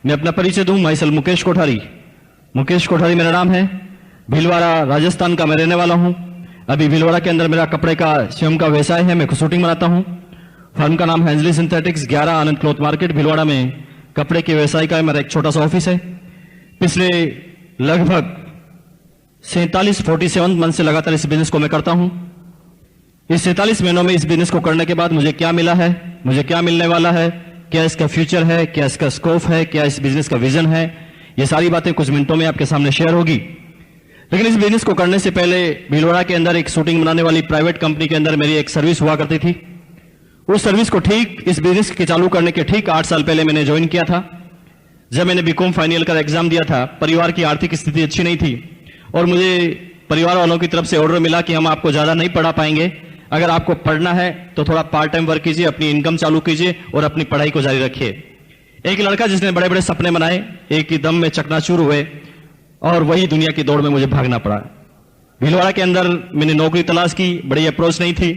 मैं अपना परिचय दूं, माई सेल्फ मुकेश कोठारी। मुकेश कोठारी मेरा नाम है। भीलवाड़ा राजस्थान का मैं रहने वाला हूं। अभी भीलवाड़ा के अंदर मेरा कपड़े का स्वयं का व्यवसाय है। मैं शूटिंग बनाता हूं। फर्म का नाम है अंजलि सिंथेटिक्स, 11 आनंद क्लॉथ मार्केट भीलवाड़ा में कपड़े के व्यवसाय का मेरा एक छोटा सा ऑफिस है। पिछले लगभग 47 मंथ से लगातार इस बिजनेस को मैं करता हूं। इस 47 महीनों में इस बिजनेस को करने के बाद मुझे क्या मिला है, मुझे क्या मिलने वाला है, क्या इसका फ्यूचर है, क्या इसका स्कोप है, क्या इस बिजनेस का विजन है, ये सारी बातें कुछ मिनटों में आपके सामने शेयर होगी। लेकिन इस बिजनेस को करने से पहले भीलवाड़ा के अंदर एक शूटिंग बनाने वाली प्राइवेट कंपनी के अंदर मेरी एक सर्विस हुआ करती थी। उस सर्विस को ठीक इस बिजनेस के चालू करने के ठीक 8 साल पहले मैंने ज्वाइन किया था। जब मैंने बीकॉम फाइनल का एग्जाम दिया था, परिवार की आर्थिक स्थिति अच्छी नहीं थी और मुझे परिवार वालों की तरफ से ऑर्डर मिला कि हम आपको ज्यादा नहीं पढ़ा पाएंगे, अगर आपको पढ़ना है तो थोड़ा पार्ट टाइम वर्क कीजिए, अपनी इनकम चालू कीजिए और अपनी पढ़ाई को जारी रखिए। एक लड़का जिसने बड़े बड़े सपने बनाए, एक ही दम में चकनाचूर हुए और वही दुनिया की दौड़ में मुझे भागना पड़ा। भीलवाड़ा के अंदर मैंने नौकरी तलाश की, बड़ी अप्रोच नहीं थी,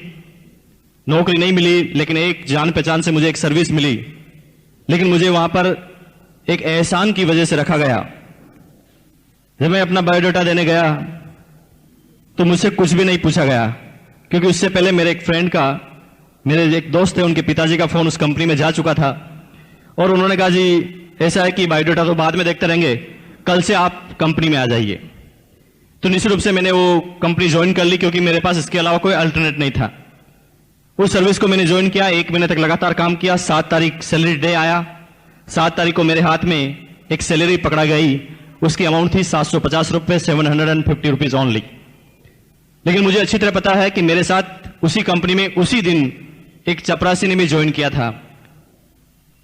नौकरी नहीं मिली, लेकिन एक जान पहचान से मुझे एक सर्विस मिली। लेकिन मुझे वहां पर एक एहसान की वजह से रखा गया। जब मैं अपना बायोडाटा देने गया तो मुझसे कुछ भी नहीं पूछा गया, क्योंकि उससे पहले मेरे एक फ्रेंड का, मेरे एक दोस्त थे, उनके पिताजी का फोन उस कंपनी में जा चुका था और उन्होंने कहा जी ऐसा है कि बायोडाटा तो बाद में देखते रहेंगे, कल से आप कंपनी में आ जाइए। तो निश्चित रूप से मैंने वो कंपनी ज्वाइन कर ली, क्योंकि मेरे पास इसके अलावा कोई अल्टरनेट नहीं था। उस सर्विस को मैंने ज्वाइन किया, 1 महीने तक लगातार काम किया। 7 तारीख सैलरी डे आया। 7 तारीख को मेरे हाथ में एक सैलरी पकड़ा गई, उसकी अमाउंट थी 750 रुपए, 750 रुपीज ओनली। लेकिन मुझे अच्छी तरह पता है कि मेरे साथ उसी कंपनी में उसी दिन एक चपरासी ने भी ज्वाइन किया था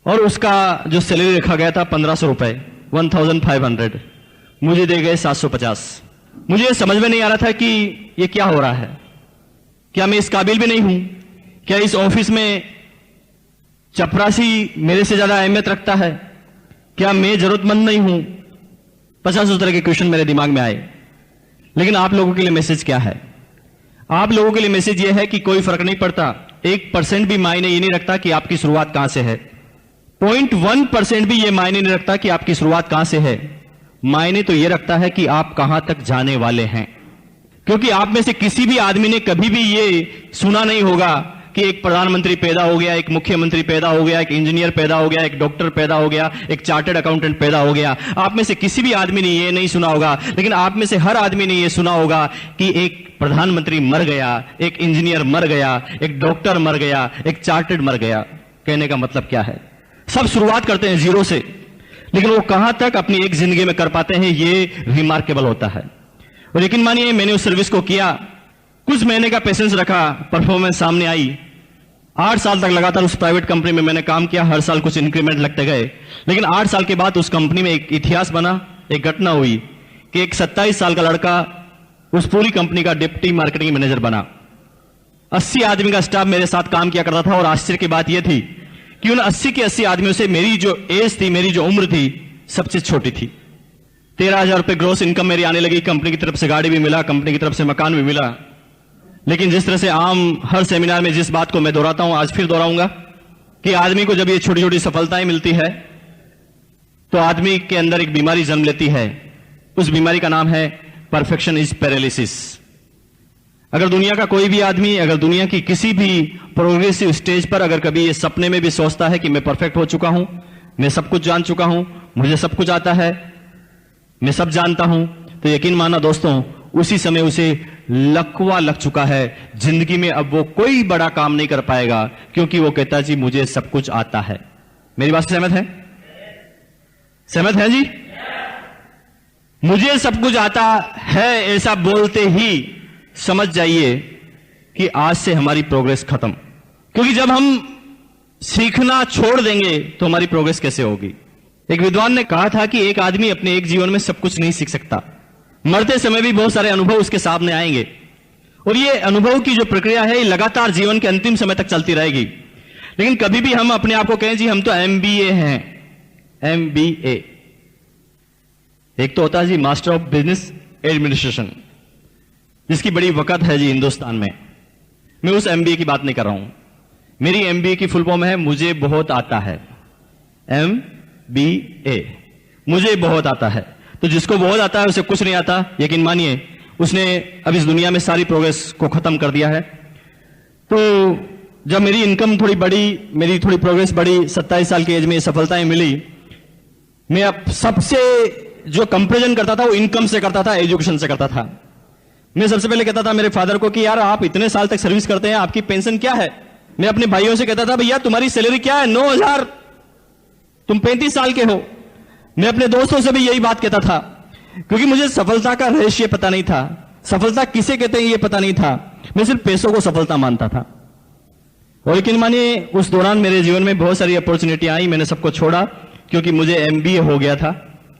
और उसका जो सैलरी रखा गया था 1500 रुपए, 1500, मुझे दे गए 750। मुझे समझ में नहीं आ रहा था कि ये क्या हो रहा है। क्या मैं इस काबिल भी नहीं हूं? क्या इस ऑफिस में चपरासी मेरे से ज्यादा अहमियत रखता है? क्या मैं जरूरतमंद नहीं हूं? 50 तरह के क्वेश्चन मेरे दिमाग में आए। लेकिन आप लोगों के लिए मैसेज क्या है? आप लोगों के लिए मैसेज यह है कि कोई फर्क नहीं पड़ता, 1% भी मायने ये नहीं रखता कि आपकी शुरुआत कहां से है। 0.1% भी ये मायने नहीं रखता कि आपकी शुरुआत कहां से है। मायने तो ये रखता है कि आप कहां तक जाने वाले हैं। क्योंकि आप में से किसी भी आदमी ने कभी भी ये सुना नहीं होगा कि एक प्रधानमंत्री पैदा हो गया, एक मुख्यमंत्री पैदा हो गया, एक इंजीनियर पैदा हो गया, एक डॉक्टर पैदा हो गया, एक चार्टर्ड अकाउंटेंट पैदा हो गया। आप में से किसी भी आदमी ने ये नहीं सुना होगा। लेकिन आप में से हर आदमी ने ये सुना होगा कि एक प्रधानमंत्री मर गया, एक इंजीनियर मर गया, एक डॉक्टर मर गया, एक चार्टर्ड मर गया। कहने का मतलब क्या है? सब शुरुआत करते हैं जीरो से, लेकिन वो कहां तक अपनी एक जिंदगी में कर पाते हैं, ये रिमार्केबल होता है। और यकीन मानिए, मैंने उस सर्विस को किया, कुछ महीने का पेशेंस रखा, परफॉर्मेंस सामने आई। 8 साल तक लगातार उस प्राइवेट कंपनी में मैंने काम किया, हर साल कुछ इंक्रीमेंट लगते गए। लेकिन 8 साल के बाद उस कंपनी में एक इतिहास बना, एक घटना हुई कि एक 27 साल का लड़का उस पूरी कंपनी का डिप्टी मार्केटिंग मैनेजर बना। 80 आदमी का स्टाफ मेरे साथ काम किया करता था और आश्चर्य की बात यह थी कि उन 80 के 80 आदमियों से मेरी जो एज थी, मेरी जो उम्र थी, सबसे छोटी थी। 13,000 रुपए ग्रोस इनकम मेरी आने लगी। कंपनी की तरफ से गाड़ी भी मिला, कंपनी की तरफ से मकान भी मिला। लेकिन जिस तरह से आम हर सेमिनार में जिस बात को मैं दोहराता हूं, आज फिर दोहराऊंगा कि आदमी को जब ये छोटी छोटी सफलताएं मिलती है तो आदमी के अंदर एक बीमारी जन्म लेती है। उस बीमारी का नाम है परफेक्शन इज पैरालिसिस। अगर दुनिया का कोई भी आदमी, अगर दुनिया की किसी भी प्रोग्रेसिव स्टेज पर अगर कभी ये सपने में भी सोचता है कि मैं परफेक्ट हो चुका हूं, मैं सब कुछ जान चुका हूं, मुझे सब कुछ आता है, मैं सब जानता हूं, तो यकीन माना दोस्तों, उसी समय उसे लकवा लग चुका है। जिंदगी में अब वो कोई बड़ा काम नहीं कर पाएगा, क्योंकि वो कहता है जी मुझे सब कुछ आता है। मेरी बात से सहमत है? सहमत है जी? मुझे सब कुछ आता है ऐसा बोलते ही समझ जाइए कि आज से हमारी प्रोग्रेस खत्म। क्योंकि जब हम सीखना छोड़ देंगे तो हमारी प्रोग्रेस कैसे होगी? एक विद्वान ने कहा था कि एक आदमी अपने एक जीवन में सब कुछ नहीं सीख सकता। मरते समय भी बहुत सारे अनुभव उसके सामने आएंगे और ये अनुभव की जो प्रक्रिया है, ये लगातार जीवन के अंतिम समय तक चलती रहेगी। लेकिन कभी भी हम अपने आप को कहें जी हम तो MBA हैं। MBA एक तो होता है जी मास्टर ऑफ बिजनेस एडमिनिस्ट्रेशन, जिसकी बड़ी वक़्त है जी हिंदुस्तान में। मैं उस MBA की बात नहीं कर रहा हूं। मेरी MBA की फुल फॉर्म है मुझे बहुत आता है। BA। मुझे बहुत आता है, तो जिसको बहुत आता है उसे कुछ नहीं आता, यकीन मानिए उसने अब इस दुनिया में सारी प्रोग्रेस को खत्म कर दिया है। तो जब मेरी इनकम थोड़ी बढ़ी, मेरी थोड़ी प्रोग्रेस बढ़ी, 27 साल की एज में सफलताएं मिली, मैं अब सबसे जो कंपैरिजन करता था वो इनकम से करता था, एजुकेशन से करता था। मैं सबसे पहले कहता था मेरे फादर को कि यार आप इतने साल तक सर्विस करते हैं, आपकी पेंशन क्या है। मैं अपने भाइयों से कहता था भैया तुम्हारी सैलरी क्या है, 9,000, तुम 35 साल के हो। मैं अपने दोस्तों से भी यही बात कहता था, क्योंकि मुझे सफलता का रहस्य पता नहीं था, सफलता किसे कहते हैं ये पता नहीं था। मैं सिर्फ पैसों को सफलता मानता था। और लेकिन मानिए उस दौरान मेरे जीवन में बहुत सारी अपॉर्चुनिटी आई, मैंने सबको छोड़ा क्योंकि मुझे MBA हो गया था,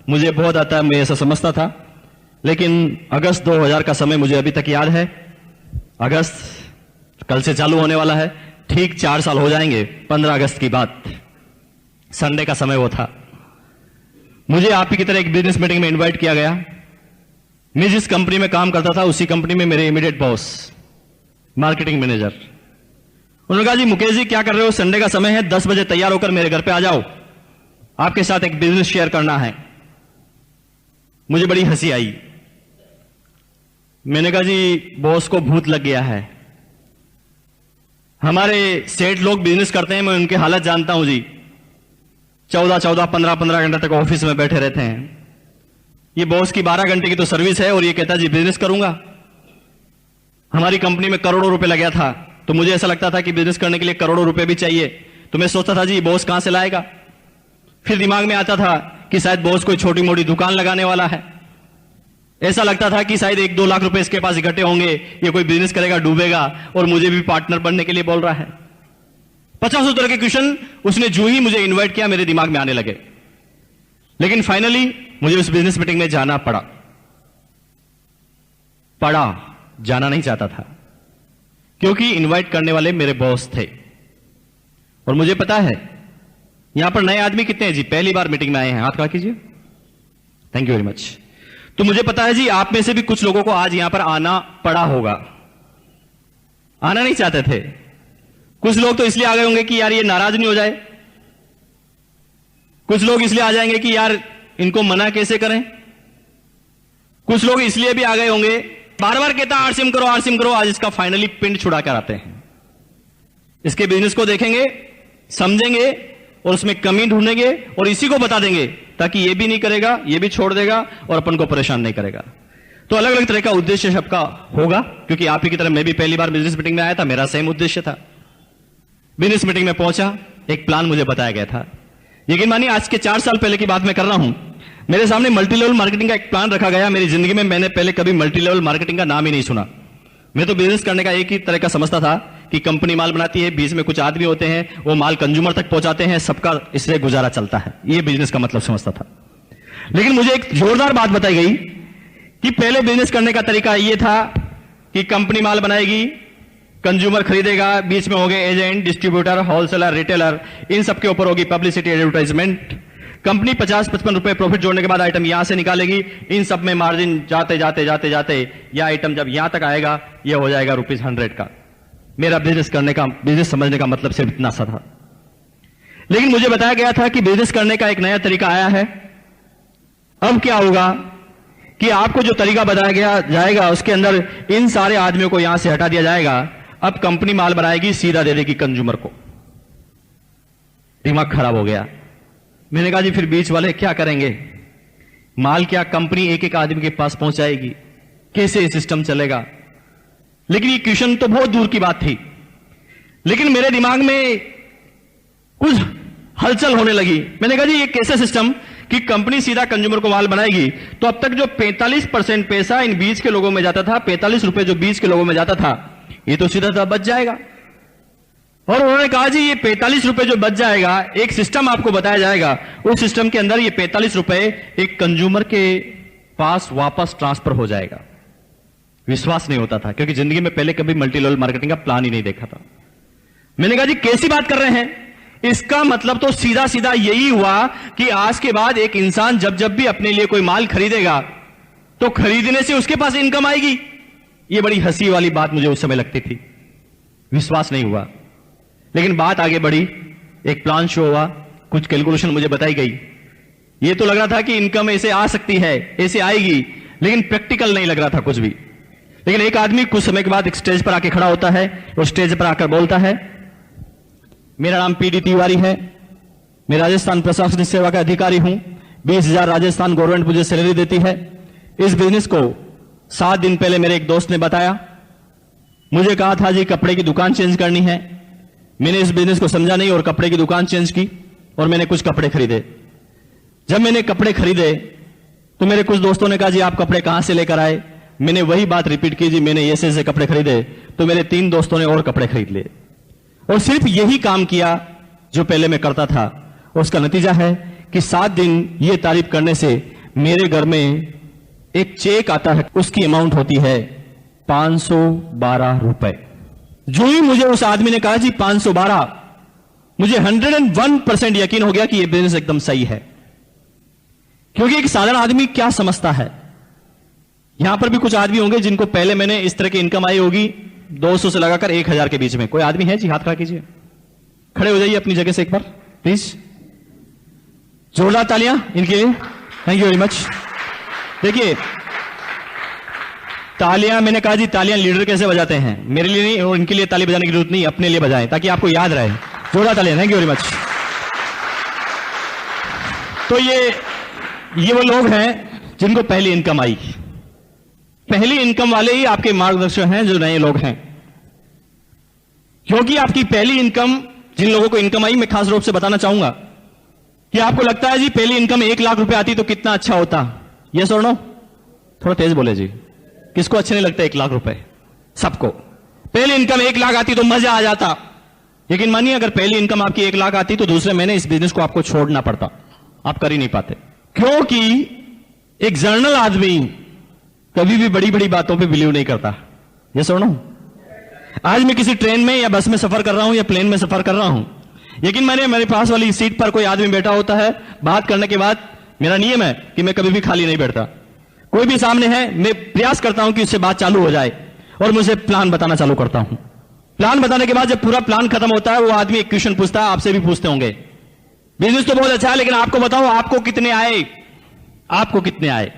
मुझे बहुत आता है, मैं ऐसा समझता था। लेकिन अगस्त 2000 का समय मुझे अभी तक याद है। अगस्त कल से चालू होने वाला है, ठीक 4 साल हो जाएंगे 15 अगस्त की बात। संडे का समय वो था। मुझे आप ही की तरह एक बिजनेस मीटिंग में इनवाइट किया गया। मैं जिस कंपनी में काम करता था उसी कंपनी में मेरे इमीडिएट बॉस, मार्केटिंग मैनेजर, उन्होंने कहा जी मुकेश जी क्या कर रहे हो, संडे का समय है, 10 बजे तैयार होकर मेरे घर पे आ जाओ, आपके साथ एक बिजनेस शेयर करना है। मुझे बड़ी हंसी आई। मैंने कहा जी बॉस को भूत लग गया है, हमारे सेठ लोग बिजनेस करते हैं, मैं उनकी हालत जानता हूं जी, 14-14, 15-15 घंटे तक ऑफिस में बैठे रहते हैं। ये बॉस की 12 घंटे की तो सर्विस है और ये कहता जी बिजनेस करूंगा। हमारी कंपनी में करोड़ों रुपए लगा था, तो मुझे ऐसा लगता था कि बिजनेस करने के लिए करोड़ों रुपए भी चाहिए। तो मैं सोचता था जी बॉस कहां से लाएगा। फिर दिमाग में आता था कि शायद बॉस कोई छोटी मोटी दुकान लगाने वाला है। ऐसा लगता था कि शायद 1-2 लाख रुपए इसके पास इकट्ठे होंगे, ये कोई बिजनेस करेगा, डूबेगा और मुझे भी पार्टनर बनने के लिए बोल रहा है। 50 तरह के क्वेश्चन उसने जो ही मुझे इनवाइट किया मेरे दिमाग में आने लगे। लेकिन फाइनली मुझे उस बिजनेस मीटिंग में जाना पड़ा, जाना नहीं चाहता था, क्योंकि इनवाइट करने वाले मेरे बॉस थे। और मुझे पता है यहां पर नए आदमी कितने हैं जी, पहली बार मीटिंग में आए हैं, हाथ खड़ा कीजिए, थैंक यू वेरी मच। तो मुझे पता है जी आप में से भी कुछ लोगों को आज यहां पर आना पड़ा होगा, आना नहीं चाहते थे। कुछ लोग तो इसलिए आ गए होंगे कि यार ये नाराज नहीं हो जाए, कुछ लोग इसलिए आ जाएंगे कि यार इनको मना कैसे करें, कुछ लोग इसलिए भी आ गए होंगे, बार बार कहता आरसीएम करो आरसीएम करो, आज इसका फाइनली पिंड छुड़ा कर आते हैं। इसके बिजनेस को देखेंगे, समझेंगे और उसमें कमी ढूंढेंगे और इसी को बता देंगे, ताकि ये भी नहीं करेगा, ये भी छोड़ देगा और अपन को परेशान नहीं करेगा। तो अलग अलग तरह का उद्देश्य सबका होगा, क्योंकि आप ही की तरह मैं भी पहली बार बिजनेस मीटिंग में आया था, मेरा सेम उद्देश्य था। बिजनेस मीटिंग में पहुंचा, एक प्लान मुझे बताया गया था। यकीन मानिए आज के 4 साल पहले की बात मैं कर रहा हूं, मेरे सामने मल्टी लेवल मार्केटिंग का एक प्लान रखा गया। मेरी जिंदगी में मैंने पहले कभी मल्टी लेवल मार्केटिंग का नाम ही नहीं सुना। मैं तो बिजनेस करने का एक ही तरह का समझता था कि कंपनी माल बनाती है, बीच में कुछ आदमी होते हैं, वो माल कंज्यूमर तक पहुंचाते हैं, सबका इससे गुजारा चलता है, ये बिजनेस का मतलब समझता था। लेकिन मुझे एक जोरदार बात बताई गई कि पहले बिजनेस करने का तरीका ये था कि कंपनी माल बनाएगी, कंज्यूमर खरीदेगा, बीच में हो गए एजेंट, डिस्ट्रीब्यूटर, होलसेलर, रिटेलर, इन सबके ऊपर होगी पब्लिसिटी, एडवर्टाइजमेंट। कंपनी 50-55 रुपए प्रॉफिट जोड़ने के बाद आइटम यहां से निकालेगी, इन सब में मार्जिन जाते जाते जाते जाते यह आइटम जब यहां तक आएगा यह हो जाएगा ₹100 का। मेरा बिजनेस करने का, बिजनेस समझने का मतलब सिर्फ इतना सा था। लेकिन मुझे बताया गया था कि बिजनेस करने का एक नया तरीका आया है। अब क्या होगा कि आपको जो तरीका बताया गया जाएगा उसके अंदर इन सारे आदमियों को यहां से हटा दिया जाएगा। अब कंपनी माल बनाएगी, सीधा दे देगी कंज्यूमर को। दिमाग खराब हो गया। मैंने कहा जी फिर बीच वाले क्या करेंगे, माल क्या कंपनी एक एक आदमी के पास पहुंचाएगी, कैसे सिस्टम चलेगा। लेकिन ये क्वेश्चन तो बहुत दूर की बात थी, लेकिन मेरे दिमाग में कुछ हलचल होने लगी। मैंने कहा जी ये कैसे सिस्टम कि कंपनी सीधा कंज्यूमर को माल बनाएगी, तो अब तक जो 45% पैसा इन बीच के लोगों में जाता था, 45 रुपए जो बीच के लोगों में जाता था, ये तो सीधा बच जाएगा। और उन्होंने कहा जी ये 45 रुपए जो बच जाएगा, एक सिस्टम आपको बताया जाएगा, उस सिस्टम के अंदर ये 45 रुपए एक कंज्यूमर के पास वापस ट्रांसफर हो जाएगा। विश्वास नहीं होता था, क्योंकि जिंदगी में पहले कभी मल्टी लेवल मार्केटिंग का प्लान ही नहीं देखा था। मैंने कहा जी कैसी बात कर रहे हैं, इसका मतलब तो सीधा सीधा यही हुआ कि आज के बाद एक इंसान जब जब भी अपने लिए कोई माल खरीदेगा तो खरीदने से उसके पास इनकम आएगी। ये बड़ी हंसी वाली बात मुझे उस समय लगती थी, विश्वास नहीं हुआ। लेकिन बात आगे बढ़ी, एक प्लान शो हुआ, कुछ कैलकुलेशन मुझे बताई गई। ये तो लग रहा था कि इनकम ऐसे आ सकती है, ऐसे आएगी, लेकिन प्रैक्टिकल नहीं लग रहा था कुछ भी। लेकिन एक आदमी कुछ समय के बाद एक स्टेज पर आके खड़ा होता है और स्टेज पर आकर बोलता है, मेरा नाम पीडी तिवारी है, मैं राजस्थान प्रशासनिक सेवा का अधिकारी हूं, 20,000 राजस्थान गवर्नमेंट मुझे सैलरी देती है। इस बिजनेस को 7 दिन पहले मेरे एक दोस्त ने बताया, मुझे कहा था जी कपड़े की दुकान चेंज करनी है। मैंने इस बिजनेस को समझा नहीं और कपड़े की दुकान चेंज की और मैंने कुछ कपड़े खरीदे। जब मैंने कपड़े खरीदे तो मेरे कुछ दोस्तों ने कहा जी आप कपड़े कहां से लेकर आए। मैंने वही बात रिपीट की, जी मैंने ऐसे कपड़े खरीदे। तो मेरे 3 दोस्तों ने और कपड़े खरीद लिए और सिर्फ यही काम किया जो पहले मैं करता था। उसका नतीजा है कि 7 दिन ये तारीफ करने से मेरे घर में एक चेक आता है, उसकी अमाउंट होती है 512 रुपए। जो ही मुझे उस आदमी ने कहा जी 512, मुझे 101% यकीन हो गया कि यह बिजनेस एकदम सही है। क्योंकि एक साधारण आदमी क्या समझता है, यहां पर भी कुछ आदमी होंगे जिनको पहले मैंने इस तरह की इनकम आई होगी 200 से लगाकर 1000 के बीच में। कोई आदमी है जी, हाथ खड़ा कीजिए, खड़े हो जाइए अपनी जगह से एक बार प्लीज। जोरदार तालियां इनके लिए, थैंक यू वेरी मच। देखिए तालियां, मैंने कहा जी तालियां लीडर कैसे बजाते हैं, मेरे लिए नहीं और इनके लिए ताली बजाने की जरूरत नहीं, अपने लिए बजाएं ताकि आपको याद रहे। जोरदार तालियां, थैंक यू वेरी मच। तो ये वो लोग हैं जिनको पहली इनकम आई। पहली इनकम वाले ही आपके मार्गदर्शक हैं जो नए लोग हैं। क्योंकि आपकी पहली इनकम, जिन लोगों को इनकम आई, मैं खास रूप से बताना चाहूंगा कि आपको लगता है जी पहली इनकम 1 लाख रुपए आती तो कितना अच्छा होता। यस और नो? थोड़ा तेज बोले जी। किसको अच्छे नहीं लगता 1 लाख रुपए? सबको। पहली इनकम 1 लाख आती तो मजा आ जाता। लेकिन मानिए अगर पहली इनकम आपकी 1 लाख आती तो दूसरे महीने इस बिजनेस को आपको छोड़ना पड़ता, आप कर ही नहीं पाते। क्योंकि एक जर्नल आदमी कभी भी बड़ी बड़ी बातों पे बिलीव नहीं करता। ये सुनो, आज मैं किसी ट्रेन में या बस में सफर कर रहा हूं या प्लेन में सफर कर रहा हूं, लेकिन मेरे पास वाली सीट पर कोई आदमी बैठा होता है, बात करने के बाद मेरा नियम है कि मैं कभी भी खाली नहीं बैठता। कोई भी सामने है, मैं प्रयास करता हूं कि उससे बात चालू हो जाए और मुझे प्लान बताना चालू करता हूं। प्लान बताने के बाद जब पूरा प्लान खत्म होता है, वो आदमी एक क्वेश्चन पूछता है, आपसे भी पूछते होंगे, बिजनेस तो बहुत अच्छा है लेकिन आपको बताओ आपको कितने आए, आपको कितने आए।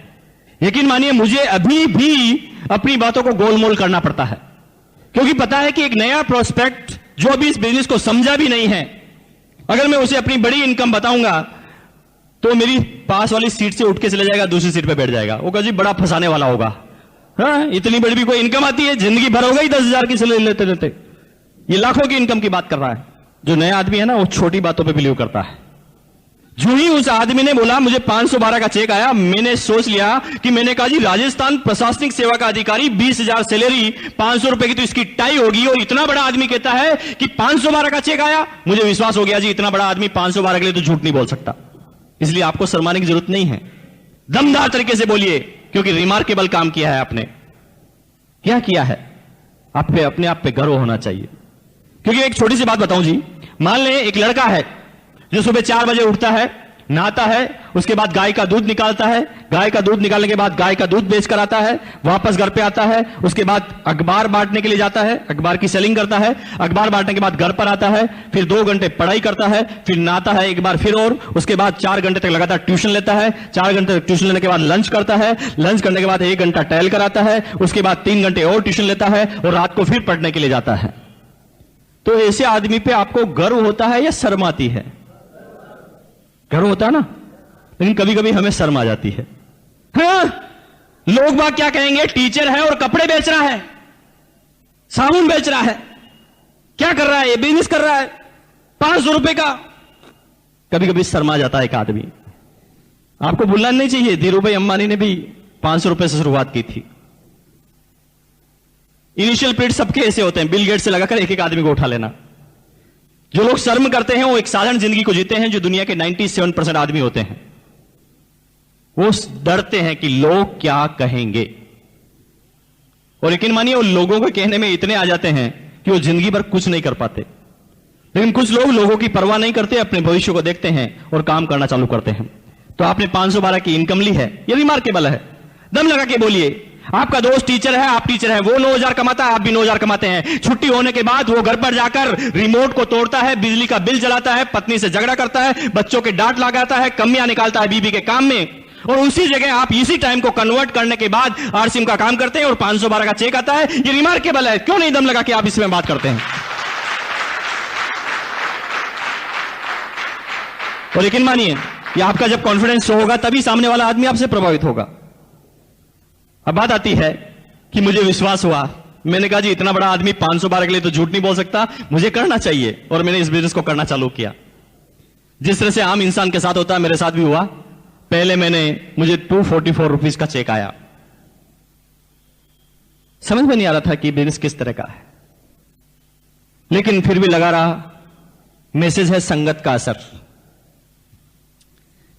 यकीन मानिए मुझे अभी भी अपनी बातों को गोलमोल करना पड़ता है, क्योंकि पता है कि एक नया प्रोस्पेक्ट जो अभी इस बिजनेस को समझा भी नहीं है, अगर मैं उसे अपनी बड़ी इनकम बताऊंगा तो मेरी पास वाली सीट से उठ के चले जाएगा, दूसरी सीट पे बैठ जाएगा। वो कहा जी बड़ा फंसाने वाला होगा। हाँ, इतनी बड़ी भी कोई इनकम आती है, जिंदगी भर हो गई 10,000 की सैलरी लेते लेते। ये लाखों की इनकम की बात कर रहा है। जो नया आदमी है ना, वो छोटी बातों पे बिलीव करता है। जो ही उस आदमी ने बोला मुझे 512 का चेक आया, मैंने सोच लिया कि मैंने कहा जी राजस्थान प्रशासनिक सेवा का अधिकारी, 20,000 सैलरी, 500 रुपए की तो इसकी टाई होगी। और इतना बड़ा आदमी कहता है कि 512 का चेक आया, मुझे विश्वास हो गया जी इतना बड़ा आदमी 512 के लिए तो झूठ नहीं बोल सकता। इसलिए आपको शर्माने की जरूरत नहीं है, दमदार तरीके से बोलिए, क्योंकि रिमार्केबल काम किया है आपने। क्या किया है? आप पे अपने आप पे गर्व होना चाहिए। क्योंकि एक छोटी सी बात बताऊं जी, मान लें एक लड़का है जो सुबह 4 बजे उठता है, नहाता है, उसके बाद गाय का दूध निकालता है, गाय का दूध निकालने के बाद गाय का दूध बेच कर आता है, वापस घर पे आता है, उसके बाद अखबार बांटने के लिए जाता है, अखबार की सेलिंग करता है, अखबार बांटने के बाद घर पर आता है, फिर 2 घंटे पढ़ाई करता है, फिर नहाता है एक बार फिर, और उसके बाद 4 घंटे तक लगातार ट्यूशन लेता है, 4 घंटे तक ट्यूशन लेने के बाद लंच करता है, लंच करने के बाद 1 घंटा टहल कर आता है, उसके बाद 3 घंटे और ट्यूशन लेता है और रात को फिर पढ़ने के लिए जाता है। तो ऐसे आदमी पे आपको गर्व होता है या शर्म आती है? गर्व होता है ना, लेकिन कभी कभी हमें शर्म आ जाती है। हाँ, लोग बात क्या कहेंगे, टीचर है और कपड़े बेच रहा है, साबुन बेच रहा है, क्या कर रहा है, ये बिजनेस कर रहा है 500 रुपए का। कभी कभी शर्मा जाता है एक आदमी। आपको भूलना नहीं चाहिए, धीरूभाई अंबानी ने भी 500 रुपए से शुरुआत की थी। इनिशियल पीरियड सबके ऐसे होते हैं, बिल गेट से लगाकर एक एक आदमी को उठा लेना। जो लोग शर्म करते हैं वो एक साधारण जिंदगी को जीते हैं, जो दुनिया के 97% आदमी होते हैं वो डरते हैं कि लोग क्या कहेंगे। और यकीन मानिए वो लोगों के कहने में इतने आ जाते हैं कि वो जिंदगी भर कुछ नहीं कर पाते। लेकिन कुछ लोग लोगों की परवाह नहीं करते, अपने भविष्य को देखते हैं और काम करना चालू करते हैं। तो आपने 512 की इनकम ली है, ये रिमार्केबल है। दम लगा के बोलिए, आपका दोस्त टीचर है, आप टीचर है, वो 9,000 कमाता है, आप भी 9,000 कमाते हैं। छुट्टी होने के बाद वो घर पर जाकर रिमोट को तोड़ता है, बिजली का बिल जलाता है, पत्नी से झगड़ा करता है, बच्चों के डांट लगाता है, कमियां निकालता है बीबी के काम में, और उसी जगह आप इसी टाइम को कन्वर्ट करने के बाद आरसीएम का काम करते हैं और 512 का चेक आता है। ये रिमार्केबल है। क्यों नहीं दम लगा के आप इसमें बात करते हैं? और यकीन मानिए, ये आपका जब कॉन्फिडेंस होगा तभी सामने वाला आदमी आपसे प्रभावित होगा। अब बात आती है कि मुझे विश्वास हुआ, मैंने कहा जी इतना बड़ा आदमी 512 के लिए तो झूठ नहीं बोल सकता, मुझे करना चाहिए, और मैंने इस बिजनेस को करना चालू किया। जिस तरह से आम इंसान के साथ होता है मेरे साथ भी हुआ। पहले मुझे 244 रुपीज का चेक आया। समझ में नहीं आ रहा था कि बिजनेस किस तरह का है, लेकिन फिर भी लगा रहा। मैसेज है संगत का असर।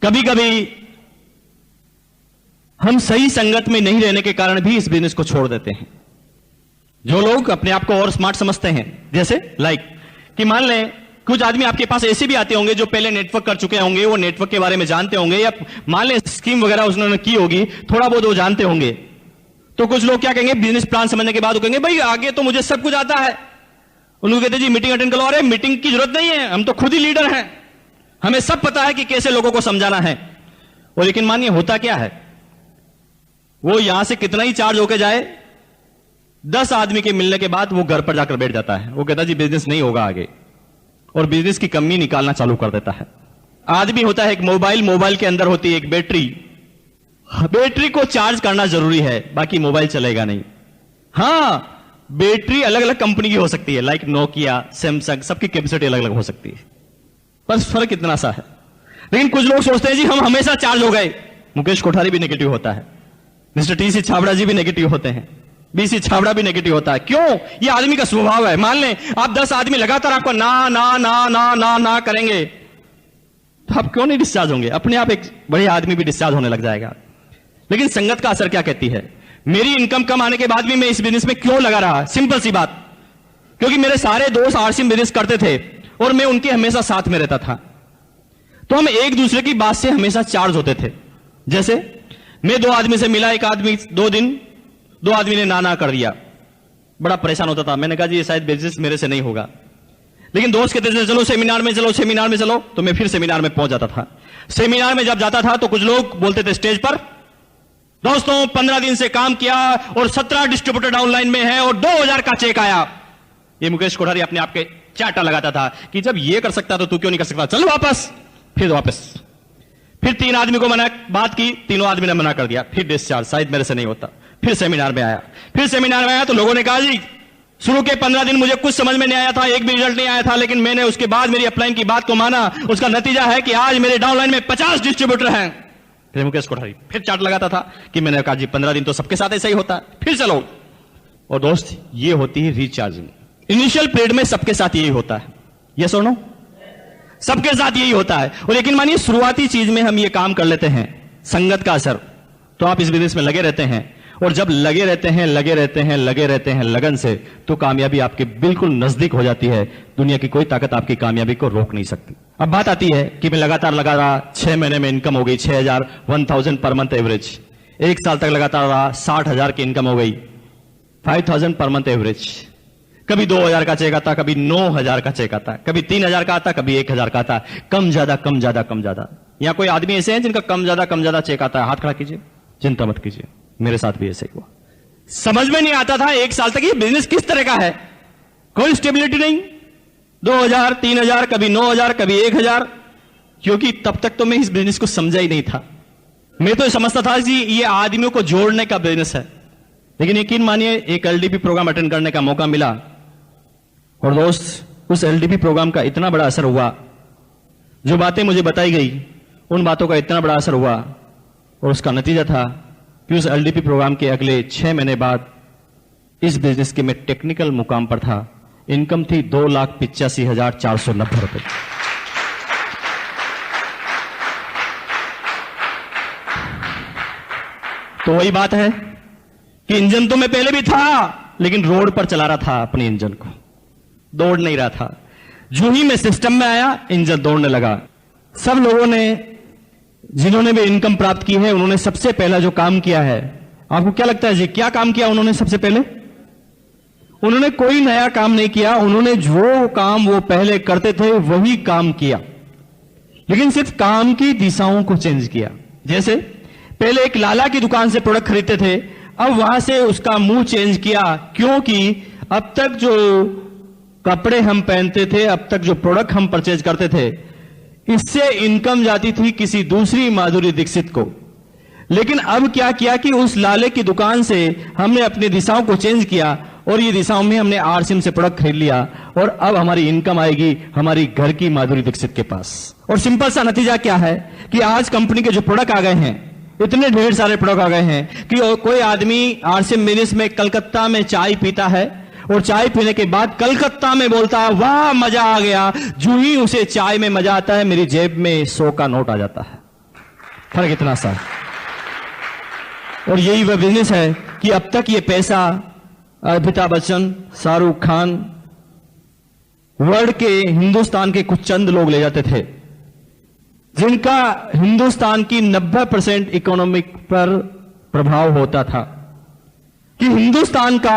कभी कभी हम सही संगत में नहीं रहने के कारण भी इस बिजनेस को छोड़ देते हैं। जो लोग अपने आप को और स्मार्ट समझते हैं, जैसे कि मान लें कुछ आदमी आपके पास ऐसे भी आते होंगे जो पहले नेटवर्क कर चुके होंगे, वो नेटवर्क के बारे में जानते होंगे, या मान लें स्कीम वगैरह उन्होंने की होगी, थोड़ा बहुत वो जानते होंगे। तो कुछ लोग क्या कहेंगे, बिजनेस प्लान समझने के बाद वो कहेंगे भाई आगे तो मुझे सब कुछ आता है। उनको कहते जी मीटिंग अटेंड करो। अरे मीटिंग की जरूरत नहीं है, हम तो खुद ही लीडर हैं, हमें सब पता है कि कैसे लोगों को समझाना है। और लेकिन मानिए होता क्या है, वो यहां से कितना ही चार्ज होके जाए, 10 आदमी के मिलने के बाद वो घर पर जाकर बैठ जाता है। वो कहता जी बिजनेस नहीं होगा आगे, और बिजनेस की कमी निकालना चालू कर देता है। आदमी होता है एक मोबाइल के अंदर होती है एक बैटरी को चार्ज करना जरूरी है, बाकी मोबाइल चलेगा नहीं। हां, बैटरी अलग अलग कंपनी की हो सकती है, लाइक नोकिया, सैमसंग, सबकी कैपेसिटी अलग अलग हो सकती है, बस फर्क इतना सा है। लेकिन कुछ लोग सोचते हैं जी हम हमेशा चार्ज हो गए। मुकेश कोठारी भी नेगेटिव होता है, मिस्टर टीसी छाबड़ा जी भी नेगेटिव होते हैं, बीसी छाबड़ा भी नेगेटिव होता है। क्यों? ये आदमी का स्वभाव है। मान लें आप 10 आदमी लगातार आपको ना ना ना ना ना ना करेंगे, तो आप क्यों नहीं डिस्चार्ज होंगे? अपने आप एक बड़े आदमी भी डिस्चार्ज होने लग जाएगा। लेकिन संगत का असर क्या कहती है? मेरी इनकम कम आने के बाद भी मैं इस बिजनेस में क्यों लगा रहा? सिंपल सी बात, क्योंकि मेरे सारे दोस्त आरसीएम बिजनेस करते थे और मैं उनके हमेशा साथ में रहता था, तो हम एक दूसरे की बात से हमेशा चार्ज होते थे। जैसे मैं 2 आदमी से मिला, एक आदमी 2 दिन 2 आदमी ने ना कर दिया, बड़ा परेशान होता था। मैंने कहा जी ये शायद बिजनेस मेरे से नहीं होगा, लेकिन दोस्त कहते थे चलो सेमिनार में चलो, सेमिनार में चलो, तो मैं फिर सेमिनार में पहुंच जाता था। सेमिनार में जब जाता था तो कुछ लोग बोलते थे स्टेज पर, दोस्तों 15 दिन से काम किया और 17 डिस्ट्रीब्यूटर डाउनलाइन में है और 2,000 का चेक आया। ये मुकेश कोठारी अपने आप के चाटा लगाता था कि जब ये कर सकता तो तू क्यों नहीं कर सकता, चल वापस। फिर वापस, फिर 3 आदमी को मना बात की, तीनों आदमी ने मना कर दिया, फिर डिस्चार्ज, शायद मेरे से नहीं होता। फिर सेमिनार में आया, तो लोगों ने कहा जी शुरू के 15 दिन मुझे कुछ समझ में नहीं आया था, एक भी रिजल्ट नहीं आया था, लेकिन मैंने उसके बाद मेरी अपलाइन की बात को माना। उसका नतीजा है कि आज मेरे डाउनलाइन में 50 डिस्ट्रीब्यूटर हैं। फिर मुकेश कोठारी फिर चार्ट लगाता था कि मैंने कहा जी 15 दिन तो सबके साथ ऐसा ही होता है, फिर चलो। और दोस्त ये होती है रिचार्जिंग। इनिशियल पीरियड में सबके साथ यही होता है, यस और नो? सबके साथ यही होता है। और लेकिन मानिए शुरुआती चीज में हम ये काम कर लेते हैं, संगत का असर, तो आप इस बिजनेस में लगे रहते हैं, और जब लगे रहते हैं लगन से, तो कामयाबी आपके बिल्कुल नजदीक हो जाती है। दुनिया की कोई ताकत आपकी कामयाबी को रोक नहीं सकती। अब बात आती है कि मैं लगातार लगा रहा, 6 महीने में इनकम हो गई 6,000, 1,000 पर मंथ एवरेज। 1 साल तक लगातार रहा, 60,000 की इनकम हो गई, 5,000 पर मंथ एवरेज। कभी 2,000 का चेक आता, कभी 9,000 का चेक आता, कभी 3,000 का आता, कभी 1,000 का आता, कम ज्यादा। यहां कोई आदमी ऐसे हैं जिनका कम ज्यादा चेक आता है? हाथ खड़ा कीजिए। चिंता मत कीजिए, मेरे साथ भी ऐसे ही हुआ। समझ में नहीं आता था 1 साल तक ये बिजनेस किस तरह का है, कोई स्टेबिलिटी नहीं। 2,000, 3,000, कभी 9,000, कभी 1,000, क्योंकि तब तक तो मैं इस बिजनेस को समझा ही नहीं था। मैं तो समझता था कि ये आदमियों को जोड़ने का बिजनेस है। लेकिन यकीन मानिए, एक एलडीपी प्रोग्राम अटेंड करने का मौका मिला, और दोस्त उस एलडीपी प्रोग्राम का इतना बड़ा असर हुआ, जो बातें मुझे बताई गई उन बातों का इतना बड़ा असर हुआ, और उसका नतीजा था कि उस एलडीपी प्रोग्राम के अगले 6 महीने बाद इस बिजनेस के मैं टेक्निकल मुकाम पर था। इनकम थी 2,85,490 रुपए। तो वही बात है कि इंजन तो मैं पहले भी था, लेकिन रोड पर चला रहा था अपने इंजन को, दौड़ नहीं रहा था। जो ही मैं सिस्टम में आया, इंजन दौड़ने लगा। सब लोगों ने जिन्होंने भी इनकम प्राप्त की है, उन्होंने सबसे पहला जो काम किया है, आपको क्या लगता है जी, क्या काम किया उन्होंने? सबसे पहले उन्होंने कोई नया काम नहीं किया, उन्होंने जो काम वो पहले करते थे वही काम किया, लेकिन सिर्फ काम की दिशाओं को चेंज किया। जैसे पहले एक लाला की दुकान से प्रोडक्ट खरीदते थे, अब वहां से उसका मुंह चेंज किया, क्योंकि अब तक जो कपड़े हम पहनते थे, अब तक जो प्रोडक्ट हम परचेज करते थे, इससे इनकम जाती थी किसी दूसरी माधुरी दीक्षित को। लेकिन अब क्या किया कि उस लाले की दुकान से हमने अपनी दिशाओं को चेंज किया और ये दिशाओं में हमने आरसीएम से प्रोडक्ट खरीद लिया और अब हमारी इनकम आएगी हमारी घर की माधुरी दीक्षित के पास। और सिंपल सा नतीजा क्या है कि आज कंपनी के जो प्रोडक्ट आ गए हैं, इतने ढेर सारे प्रोडक्ट आ गए हैं कि कोई आदमी आरसीएम बिजनेस में कलकत्ता में चाय पीता है और चाय पीने के बाद कलकत्ता में बोलता है वाह मजा आ गया, जो ही उसे चाय में मजा आता है मेरी जेब में 100 का नोट आ जाता है। फर्क इतना सा। और यही वह बिजनेस है कि अब तक ये पैसा अमिताभ बच्चन, शाहरुख खान, वर्ल्ड के हिंदुस्तान के कुछ चंद लोग ले जाते थे, जिनका हिंदुस्तान की 90% इकोनॉमिक पर प्रभाव होता था, कि हिंदुस्तान का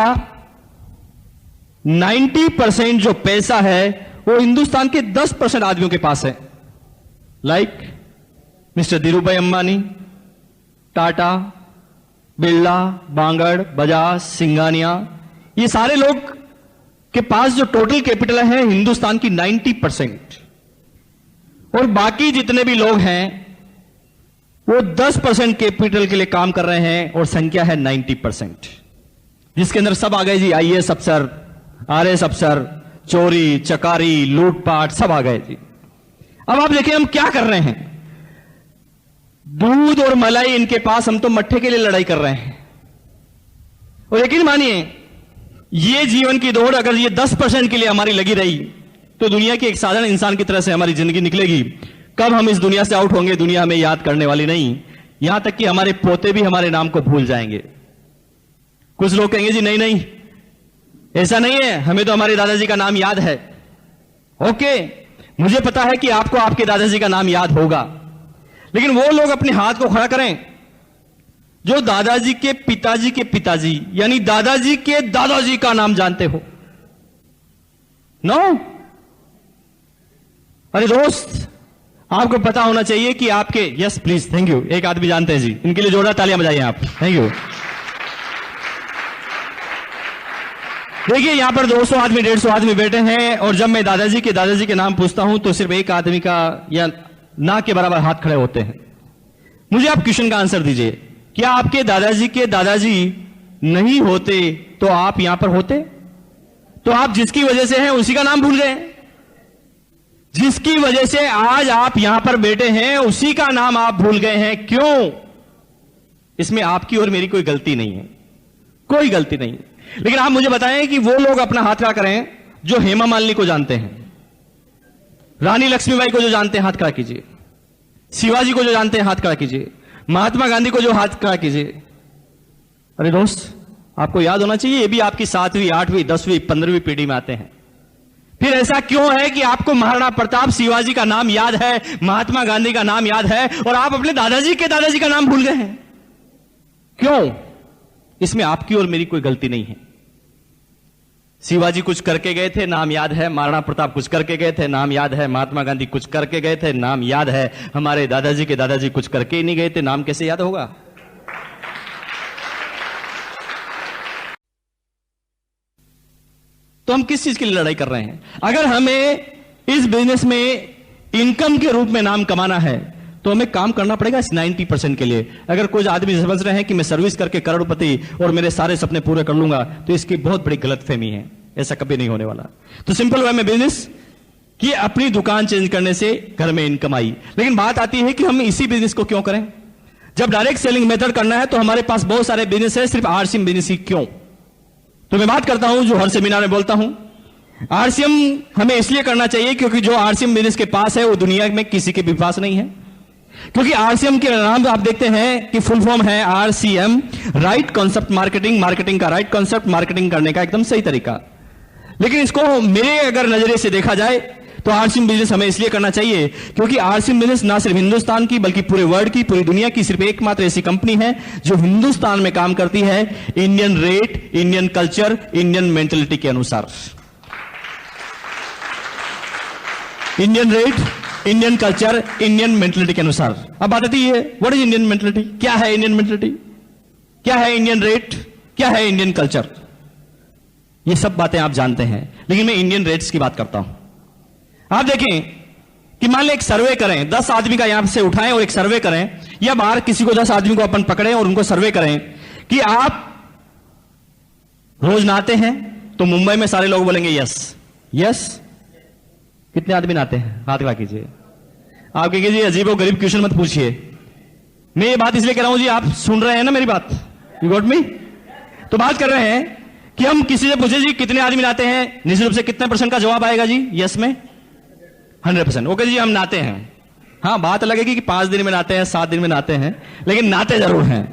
90% जो पैसा है वो हिंदुस्तान के 10% आदमियों के पास है। लाइक मिस्टर धीरूभाई अंबानी, टाटा, बिरला, बांगड़, बजाज, सिंघानिया, ये सारे लोग के पास जो टोटल कैपिटल है हिंदुस्तान की 90%, और बाकी जितने भी लोग हैं वो 10% कैपिटल के लिए काम कर रहे हैं और संख्या है 90%, जिसके अंदर सब आ गए जी, आईएएस अफसर, आरएएस अफसर, चोरी चकारी लूटपाट सब आ गए जी। अब आप देखिए हम क्या कर रहे हैं, दूध और मलाई इनके पास, हम तो मट्ठे के लिए लड़ाई कर रहे हैं। और यकीन मानिए ये जीवन की दौड़ अगर ये 10% के लिए हमारी लगी रही तो दुनिया के एक साधारण इंसान की तरह से हमारी जिंदगी निकलेगी। कब हम इस दुनिया से आउट होंगे दुनिया हमें याद करने वाली नहीं, यहां तक कि हमारे पोते भी हमारे नाम को भूल जाएंगे। कुछ लोग कहेंगे जी नहीं नहीं ऐसा नहीं है, हमें तो हमारे दादाजी का नाम याद है। ओके, मुझे पता है कि आपको आपके दादाजी का नाम याद होगा, लेकिन वो लोग अपने हाथ को खड़ा करें जो दादाजी के पिताजी यानी दादाजी के दादाजी का नाम जानते हो। नो, अरे दोस्त आपको पता होना चाहिए कि आपके, यस प्लीज, थैंक यू, एक आदमी जानते हैं जी, इनके लिए जोरदार तालियां बजाइए आप, थैंक यू। देखिए यहां पर 200 आदमी 150 आदमी बैठे हैं और जब मैं दादाजी के नाम पूछता हूं तो सिर्फ एक आदमी का या ना के बराबर हाथ खड़े होते हैं। मुझे आप क्वेश्चन का आंसर दीजिए, क्या आपके दादाजी नहीं होते तो आप यहां पर होते? तो आप जिसकी वजह से हैं उसी का नाम भूल गए, जिसकी वजह से आज आप यहां पर बैठे हैं उसी का नाम आप भूल गए हैं। क्यों? इसमें आपकी और मेरी कोई गलती नहीं है, कोई गलती नहीं। लेकिन आप मुझे बताएं कि वो लोग अपना हाथ खड़ा करें जो हेमा मालिनी को जानते हैं, रानी लक्ष्मीबाई को जो जानते हैं हाथ खड़ा कीजिए, शिवाजी को जो जानते हैं हाथ खड़ा कीजिए, महात्मा गांधी को जो हाथ खड़ा कीजिए। अरे दोस्त आपको याद होना चाहिए ये भी आपकी 7वीं 8वीं 10वीं 15वीं पीढ़ी में आते हैं। फिर ऐसा क्यों है कि आपको महाराणा प्रताप शिवाजी का नाम याद है, महात्मा गांधी का नाम याद है और आप अपने दादाजी का नाम भूल गए हैं? क्यों? इसमें आपकी और मेरी कोई गलती नहीं है। शिवाजी कुछ करके गए थे, नाम याद है, महाराणा प्रताप कुछ करके गए थे, नाम याद है, महात्मा गांधी कुछ करके गए थे, नाम याद है, हमारे दादाजी के दादाजी कुछ करके ही नहीं गए थे, नाम कैसे याद होगा? तो हम किस चीज के लिए लड़ाई कर रहे हैं? अगर हमें इस बिजनेस में इनकम के रूप में नाम कमाना है तो हमें काम करना पड़ेगा इस 90% के लिए। अगर कुछ आदमी समझ रहे हैं कि मैं सर्विस करके करोड़पति और मेरे सारे सपने पूरे कर लूंगा तो इसकी बहुत बड़ी गलतफहमी है, ऐसा कभी नहीं होने वाला। तो सिंपल वे में बिजनेस कि अपनी दुकान चेंज करने से घर में इनकम आई। लेकिन बात आती है कि हम इसी बिजनेस को क्यों करें? जब डायरेक्ट सेलिंग मेथड करना है तो हमारे पास बहुत सारे बिजनेस है, सिर्फ आरसीएम बिजनेस ही क्यों? तो मैं बात करता हूं जो हर सेमिनार में बोलता हूं, आरसीएम हमें इसलिए करना चाहिए क्योंकि जो आरसीएम बिजनेस के पास है वो दुनिया में किसी के भी पास नहीं है। क्योंकि आरसीएम के नाम आप देखते हैं कि फुल फॉर्म है RCM, right concept marketing, marketing का राइट कॉन्सेप्ट, मार्केटिंग करने का एकदम सही तरीका। लेकिन इसको मेरे अगर नजरिए से देखा जाए तो आरसीएम बिजनेस हमें इसलिए करना चाहिए क्योंकि आरसीएम बिजनेस ना सिर्फ हिंदुस्तान की बल्कि पूरे वर्ल्ड की, पूरी दुनिया की सिर्फ एकमात्र ऐसी कंपनी है जो हिंदुस्तान में काम करती है Indian rate, Indian culture, Indian mentality के अनुसार। Indian rate, Indian culture, Indian mentality के अनुसार। अब बात आती है व्हाट इज इंडियन मेंटेलिटी, क्या है इंडियन मेंटेलिटी, क्या है इंडियन रेट, क्या है इंडियन कल्चर, ये सब बातें आप जानते हैं, लेकिन मैं इंडियन रेट्स की बात करता हूं। आप देखें कि मान लें एक सर्वे करें, 10 आदमी का यहां से उठाएं और एक सर्वे करें, या बाहर किसी को 10 आदमी को अपन पकड़ें और उनको सर्वे करें कि आप रोज नहाते हैं, तो मुंबई में सारे लोग बोलेंगे यस। यस, कितने आदमी नहाते हैं, हाथ खड़ा कीजिए। आप कहेंगे जी अजीब और गरीब क्वेश्चन मत पूछिए। मैं ये बात इसलिए कह रहा हूं जी, आप सुन रहे हैं ना मेरी बात, यू गॉट मी। तो बात कर रहे हैं कि हम किसी से पूछे जी कितने आदमी नहाते हैं, निश्चित रूप से कितने % का जवाब आएगा जी यस में, 100%। ओके जी, हम नहाते हैं। हाँ, बात अलग है कि 5 दिन में नहाते हैं, 7 दिन में नहाते हैं, लेकिन नहाते जरूर हैं।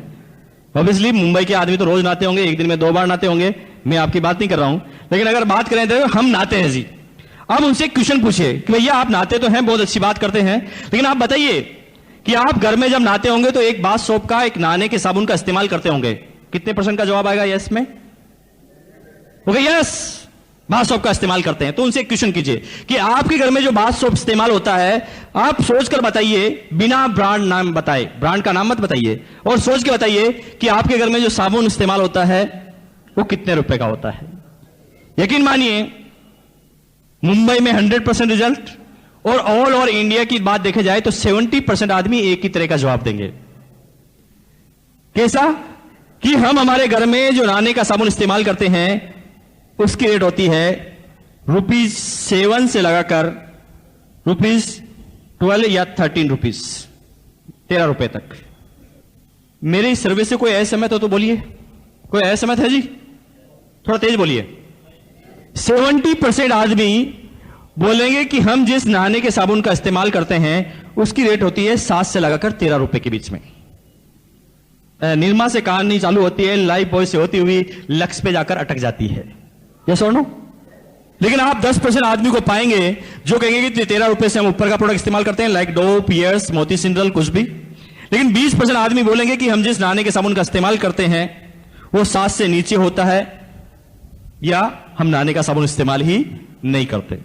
ऑब्वियसली मुंबई के आदमी तो रोज नहाते होंगे, एक दिन में 2 बार नहाते होंगे, मैं आपकी बात नहीं कर रहा हूं। लेकिन अगर बात करें तो हम नहाते हैं जी। अब उनसे क्वेश्चन पूछिए कि भैया आप नहाते तो हैं, बहुत अच्छी बात करते हैं, लेकिन आप बताइए कि आप घर में जब नहाते होंगे तो एक बाथ सोप का, एक नहाने के साबुन का इस्तेमाल करते होंगे, कितने % का जवाब आएगा यस में? ओके, यस, बाथ सोप का इस्तेमाल करते हैं। तो उनसे एक क्वेश्चन कीजिए कि आपके घर में जो बाथ सोप इस्तेमाल होता है, आप सोचकर बताइए, बिना ब्रांड नाम बताए, ब्रांड का नाम मत बताइए, और सोच के बताइए कि आपके घर में जो साबुन इस्तेमाल होता है वो कितने रुपए का होता है। यकीन मानिए मुंबई में 100% रिजल्ट, और ऑल ओवर इंडिया की बात देखे जाए तो 70% आदमी एक ही तरह का जवाब देंगे। कैसा? कि हम हमारे घर में जो नहाने का साबुन इस्तेमाल करते हैं उसकी रेट होती है ₹7 से लगाकर ₹12 या 13 रुपीज, 13 रुपए तक। मेरी सर्विस से कोई असहमत हो तो बोलिए, कोई असहमत है जी? थोड़ा तेज बोलिए। 70% आदमी बोलेंगे कि हम जिस नहाने के साबुन का इस्तेमाल करते हैं उसकी रेट होती है 7 से लगाकर 13 रुपए के बीच में। निर्मा से कहानी चालू होती है, लाइफ बॉय से होती हुई लक्स पे जाकर अटक जाती है, यस और नो? लेकिन आप 10% आदमी को पाएंगे जो कहेंगे कि 13 रुपए से हम ऊपर का प्रोडक्ट इस्तेमाल करते हैं, लाइक डो, पियर्स, मोती सिंड्रल, कुछ भी। लेकिन 20% आदमी बोलेंगे कि हम जिस नहाने के साबुन का इस्तेमाल करते हैं वो 7 से नीचे होता है, या हम नहाने का साबुन इस्तेमाल ही नहीं करते।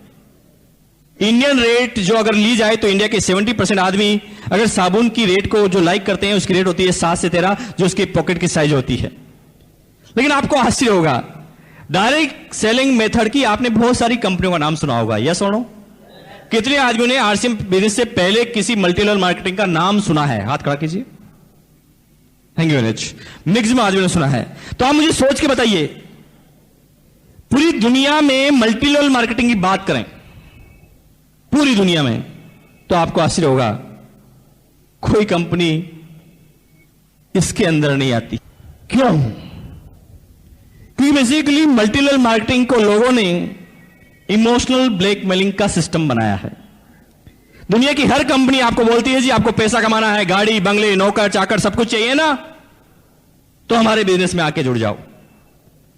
इंडियन रेट जो अगर ली जाए तो इंडिया के 70% आदमी अगर साबुन की रेट को जो लाइक करते हैं उसकी रेट होती है 7 से 13, जो उसके पॉकेट की साइज होती है। लेकिन आपको आश्चर्य होगा, डायरेक्ट सेलिंग मेथड की आपने बहुत सारी कंपनियों का नाम सुना होगा, यस और नो? कितने आदमियों ने आरसीएम बिजनेस से पहले किसी मल्टी लेवल मार्केटिंग का नाम सुना है? हाथ खड़ा कीजिए। Thank you very much. Maximum आदमियों ने सुना है। तो आप मुझे सोच के बताइए, पूरी दुनिया में मल्टी लेवल मार्केटिंग की बात करें, पूरी दुनिया में, तो आपको आश्चर्य होगा कोई कंपनी इसके अंदर नहीं आती। क्यों? क्योंकि बेसिकली मल्टी लेवल मार्केटिंग को लोगों ने इमोशनल ब्लैकमेलिंग का सिस्टम बनाया है। दुनिया की हर कंपनी आपको बोलती है जी आपको पैसा कमाना है, गाड़ी, बंगले, नौकर, चाकर सब कुछ चाहिए ना, तो हमारे बिजनेस में आके जुड़ जाओ।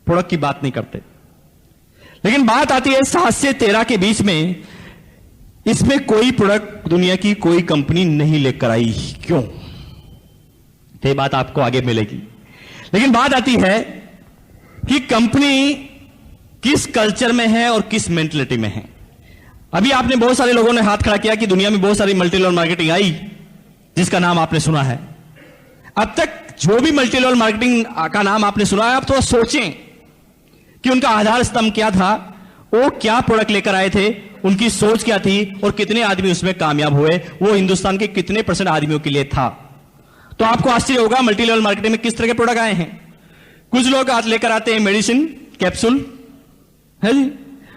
प्रोडक्ट की बात नहीं करते। लेकिन बात आती है 7 से 13 के बीच में, इसमें कोई प्रोडक्ट दुनिया की कोई कंपनी नहीं लेकर आई। क्यों? तो ये बात आपको आगे मिलेगी। लेकिन बात आती है कि कंपनी किस कल्चर में है और किस मेंटलिटी में है। अभी आपने बहुत सारे लोगों ने हाथ खड़ा किया कि दुनिया में बहुत सारी मल्टी लेवल मार्केटिंग आई जिसका नाम आपने सुना है। अब तक जो भी मल्टी लेवल मार्केटिंग का नाम आपने सुना है, आप थोड़ा सोचें कि उनका आधार स्तंभ क्या था, वो क्या प्रोडक्ट लेकर आए थे, उनकी सोच क्या थी, और कितने आदमी उसमें कामयाब हुए, वो हिंदुस्तान के कितने % आदमियों के लिए था। तो आपको आश्चर्य होगा मल्टी लेवल मार्केटिंग में किस तरह के प्रोडक्ट आए हैं। कुछ लोग लेकर आते हैं मेडिसिन कैप्सूल, है जी,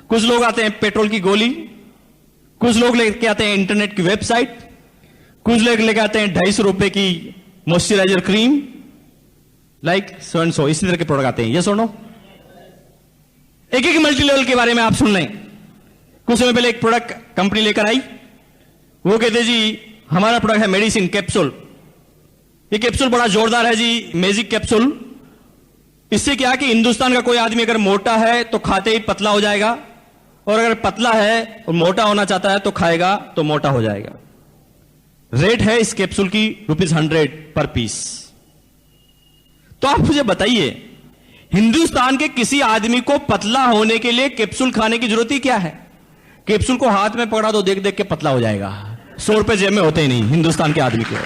कुछ लोग आते हैं पेट्रोल की गोली, कुछ लोग लेके आते हैं इंटरनेट की वेबसाइट, कुछ लोग लेके आते हैं 250 रुपए की moisturiser cream, like so and so, इसी तरह के प्रोडक्ट आते हैं, ये सुनो। एक एक मल्टी लेवल के बारे में आप सुन लें। कुछ समय पहले एक प्रोडक्ट कंपनी लेकर आई, वो कहते जी हमारा प्रोडक्ट है मेडिसिन कैप्सूल। ये कैप्सूल बड़ा जोरदार है जी, मैजिक कैप्सूल। इससे क्या कि हिंदुस्तान का कोई आदमी अगर मोटा है तो खाते ही पतला हो जाएगा, और अगर पतला है और मोटा होना चाहता है तो खाएगा तो मोटा हो जाएगा। रेट है इस कैप्सूल की ₹100 पर पीस। तो आप मुझे बताइए, हिंदुस्तान के किसी आदमी को पतला होने के लिए कैप्सूल खाने की जरूरत ही क्या है? कैप्सूल को हाथ में पकड़ा तो देख देख के पतला हो जाएगा। 100 रुपए जेब में होते ही नहीं हिंदुस्तान के आदमी के।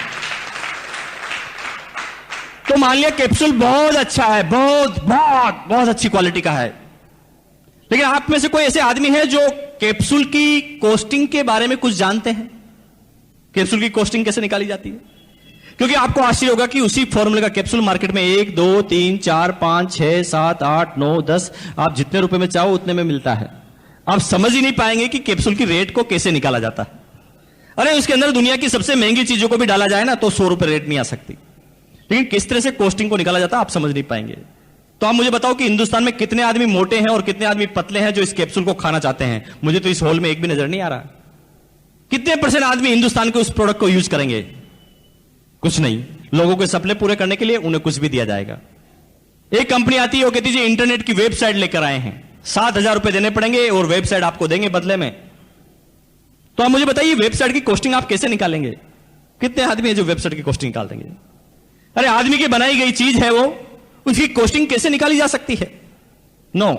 तो मान लिया कैप्सूल बहुत अच्छा है, बहुत बहुत बहुत अच्छी क्वालिटी का है, लेकिन आप में से कोई ऐसे आदमी है जो कैप्सूल की कॉस्टिंग के बारे में कुछ जानते हैं? कैप्सूल की कॉस्टिंग कैसे निकाली जाती है? क्योंकि आपको आश्चर्य होगा कि उसी फॉर्मूले का कैप्सूल मार्केट में 1, 2, 3, 4, 5, 6, 7, 8, 9, 10 आप जितने रुपए में चाहो उतने में मिलता है। आप समझ ही नहीं पाएंगे कि कैप्सूल की रेट को कैसे निकाला जाता है। अरे उसके अंदर दुनिया की सबसे महंगी चीजों को भी डाला जाए ना तो 100 रुपए रेट नहीं आ सकती, लेकिन किस तरह से कॉस्टिंग को निकाला जाता है आप समझ नहीं पाएंगे। तो आप मुझे बताओ कि हिंदुस्तान में कितने आदमी मोटे हैं और कितने आदमी पतले हैं जो इस कैप्सूल को खाना चाहते हैं? मुझे तो इस हॉल में एक भी नजर नहीं आ रहा। कितने % आदमी हिंदुस्तान के उस प्रोडक्ट को यूज करेंगे? कुछ नहीं। लोगों के सपने पूरे करने के लिए उन्हें कुछ भी दिया जाएगा। एक कंपनी आती है, वो कहती है इंटरनेट की वेबसाइट लेकर आए हैं, 7,000 रुपए देने पड़ेंगे और वेबसाइट आपको देंगे बदले में। तो आप मुझे बताइए वेबसाइट की कॉस्टिंग आप कैसे निकालेंगे? कितने आदमी है जो वेबसाइट की कॉस्टिंग निकाल देंगे? अरे आदमी की बनाई गई चीज है वो, उसकी कॉस्टिंग कैसे निकाली जा सकती है? नो,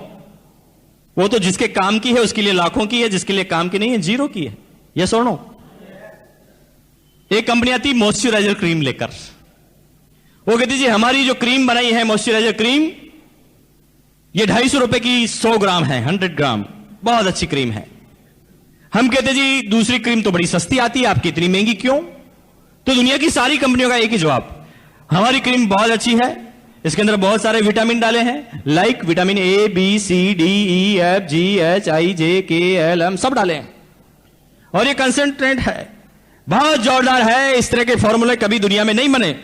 वो तो जिसके काम की है उसके लिए लाखों की है, जिसके लिए काम की नहीं है जीरो की है। यस और नो? एक कंपनी आती मॉइस्चराइजर क्रीम लेकर, वो कहती जी हमारी जो क्रीम बनाई है मॉइस्चराइजर क्रीम, ये 250 रुपए की 100 ग्राम है, 100 ग्राम, बहुत अच्छी क्रीम है। हम कहते जी दूसरी क्रीम तो बड़ी सस्ती आती है, आपकी इतनी महंगी क्यों? तो दुनिया की सारी कंपनियों का एक ही जवाब, हमारी क्रीम बहुत अच्छी है, इसके अंदर बहुत सारे विटामिन डाले हैं, like vitamin A, B, C, D, E, F, G, H, I, J, K, L, M सब डाले हैं, और ये कंसेंट्रेट है, बहुत जोरदार है। इस तरह के फॉर्मूले कभी दुनिया में नहीं बने।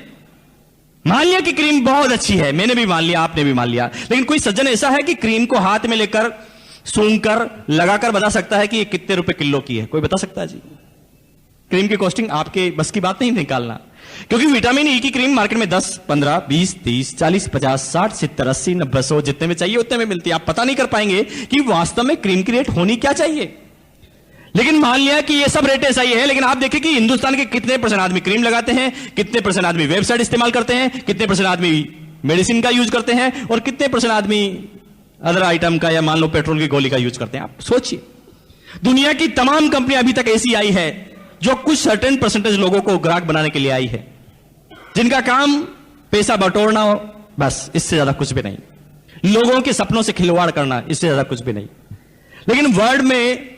मान लिया कि क्रीम बहुत अच्छी है, मैंने भी मान लिया, आपने भी मान लिया, लेकिन कोई सज्जन ऐसा है कि क्रीम को हाथ में लेकर सूंघकर लगाकर बता सकता है कि ये कितने रुपए किलो की है? कोई बता सकता है जी? क्रीम की कॉस्टिंग आपके बस की बात नहीं निकालना, क्योंकि विटामिन ई की क्रीम मार्केट में 10, 15, 20, 30, 40, 50, 60, 70, 80, 90, 100 जितने में चाहिए उतने में मिलती है। आप पता नहीं कर पाएंगे कि वास्तव में क्रीम की रेट होनी क्या चाहिए। लेकिन मान लिया कि ये सब रेट ऐसा ही है, लेकिन आप देखिए कि हिंदुस्तान के कितने % आदमी क्रीम लगाते हैं, कितने % आदमी वेबसाइट इस्तेमाल करते हैं, कितने % आदमी मेडिसिन का यूज करते हैं, और कितने % आदमी अदर आइटम का या मान लो पेट्रोल की गोली का यूज करते हैं। आप सोचिए, दुनिया की तमाम कंपनियां अभी तक ऐसी आई है जो कुछ सर्टेन % लोगों को ग्राहक बनाने के लिए आई है, जिनका काम पैसा बटोरना हो, बस, इससे ज्यादा कुछ भी नहीं। लोगों के सपनों से खिलवाड़ करना, इससे ज्यादा कुछ भी नहीं। लेकिन वर्ल्ड में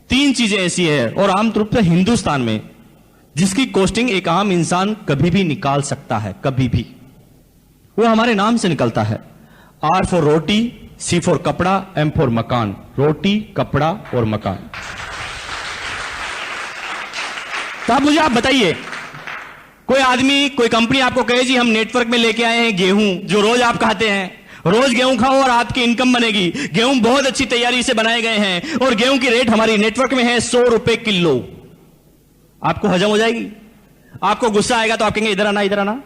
3 चीजें ऐसी है, और आमतौर पर हिंदुस्तान में, जिसकी कॉस्टिंग एक आम इंसान कभी भी निकाल सकता है, कभी भी। वो हमारे नाम से निकलता है। R for roti, C for कपड़ा, M फॉर मकान। रोटी, कपड़ा और मकान। तो आप बताइए, कोई आदमी, कोई कंपनी आपको कहे जी हम नेटवर्क में लेके आए हैं गेहूं, जो रोज आप खाते हैं, रोज गेहूं खाओ और आपकी इनकम बनेगी। गेहूं बहुत अच्छी तैयारी से बनाए गए हैं और गेहूं की रेट हमारी नेटवर्क में है 100 रुपए किलो। आपको हजम हो जाएगी? आपको गुस्सा आएगा तो आप कहेंगे इधर आना, इधर आना,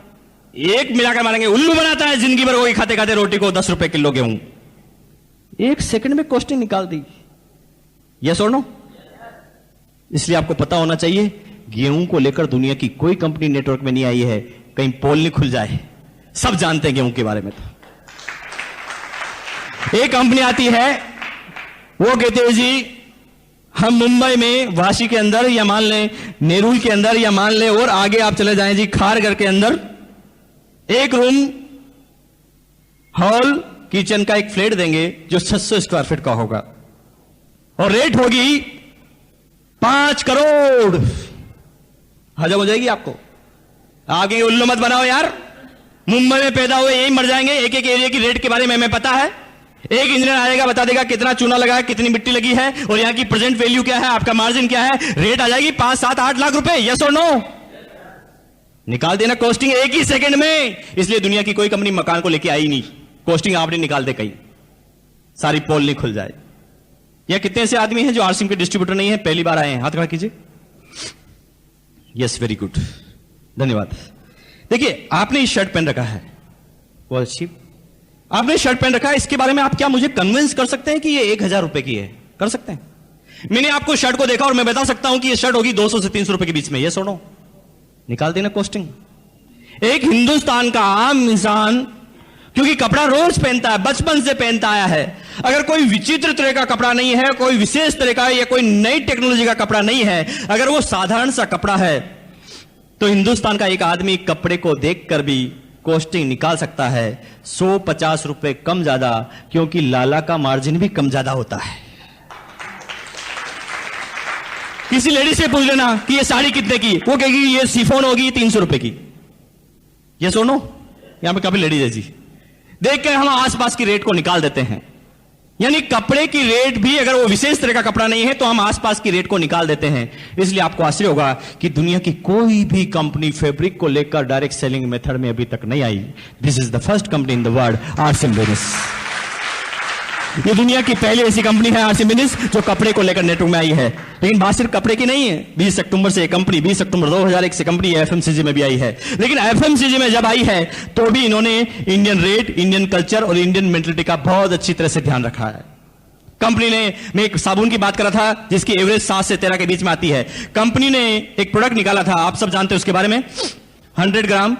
एक मिलाकर मारेंगे। उल्लू बनाता है जिंदगी भर वही खाते खाते रोटी को 10 रुपए किलो गेहूं। 1 सेकंड में कॉस्टिंग निकाल दी। यस और नो? इसलिए आपको पता होना चाहिए, गेहूं को लेकर दुनिया की कोई कंपनी नेटवर्क में नहीं आई है, कहीं पोल नहीं खुल जाए। सब जानते हैं गेहूं के बारे में। तो एक कंपनी आती है, वो कहते हैं जी हम मुंबई में वाशी के अंदर, या मान लें नेरुल के अंदर, या मान लें और आगे आप चले जाएं जी खारघर के अंदर, एक रूम हॉल किचन का एक फ्लैट देंगे जो 600 स्क्वायर फीट का होगा, और रेट होगी 5 करोड़। हजम हो जाएगी आपको? आगे उल्लू मत बनाओ यार, मुंबई में पैदा हुए यही मर जाएंगे। एक एक एरिया की रेट के बारे में हमें पता है। एक इंजीनियर आएगा, बता देगा कितना चूना लगा है, कितनी मिट्टी लगी है, और यहां की प्रेजेंट वैल्यू क्या है, आपका मार्जिन क्या है, रेट आ जाएगी 5, 7, 8 लाख रुपए। यस और नो? निकाल देना कॉस्टिंग एक ही सेकंड में। इसलिए दुनिया की कोई कंपनी मकान को लेके आई नहीं, कॉस्टिंग आपने निकाल दे कहीं, सारी पोल नहीं खुल जाए। या कितने ऐसे आदमी हैं जो आरसीएम के डिस्ट्रीब्यूटर नहीं है, पहली बार आए हैं? हाथ खड़ा कीजिए। यस, वेरी गुड, धन्यवाद। देखिए, आपने ये शर्ट पहन रखा है, बहुत अच्छी, आपने शर्ट पहन रखा है, इसके बारे में आप क्या मुझे कन्विंस कर सकते हैं कि ये 1000 रुपए की है? कर सकते हैं। मैंने आपको शर्ट को देखा और मैं बता सकता हूं कि ये शर्ट होगी 200 से 300 रुपए के बीच में, ये सुनो, निकाल देना कॉस्टिंग। एक हिंदुस्तान का आम इंसान क्योंकि कपड़ा रोज पहनता है, बचपन से पहनता आया है, अगर कोई विचित्र तरह का कपड़ा नहीं है, कोई विशेष तरह का या कोई नई टेक्नोलॉजी का कपड़ा नहीं है, अगर वो साधारण सा कपड़ा है, तो हिंदुस्तान का एक आदमी कपड़े को देखकर भी कॉस्टिंग निकाल सकता है 150 रुपए कम ज्यादा, क्योंकि लाला का मार्जिन भी कम ज्यादा होता है। किसी लेडी से पूछ लेना कि ये साड़ी कितने की, वो कहेगी ये शिफॉन होगी 300 रुपए की। ये सुनो, यहां पे काफी लेडीज है जी, देख के हम आसपास की रेट को निकाल देते हैं। यानी कपड़े की रेट भी अगर वो विशेष तरह का कपड़ा नहीं है तो हम आसपास की रेट को निकाल देते हैं। इसलिए आपको आश्चर्य होगा कि दुनिया की कोई भी कंपनी फैब्रिक को लेकर डायरेक्ट सेलिंग मेथड में अभी तक नहीं आई। This is the first company in the world, RCM business. ये दुनिया की पहली ऐसी कंपनी है आरसीएम बिजनेस जो कपड़े को लेकर नेटवर्क में आई है। लेकिन बात सिर्फ कपड़े की नहीं है। 20 अक्टूबर से कंपनी, 20 अक्टूबर 2001 से कंपनी एफएमसीजी में भी आई है। लेकिन एफएमसीजी में जब आई है तो भी इन्होंने इंडियन रेट, इंडियन कल्चर और इंडियन मेंटलिटी का बहुत अच्छी तरह से ध्यान रखा है। कंपनी ने, मैं एक साबुन की बात कर रहा था जिसकी एवरेज 7 से 13 के बीच में आती है। कंपनी ने एक प्रोडक्ट निकाला था, आप सब जानते हैं उसके बारे में, 100 gram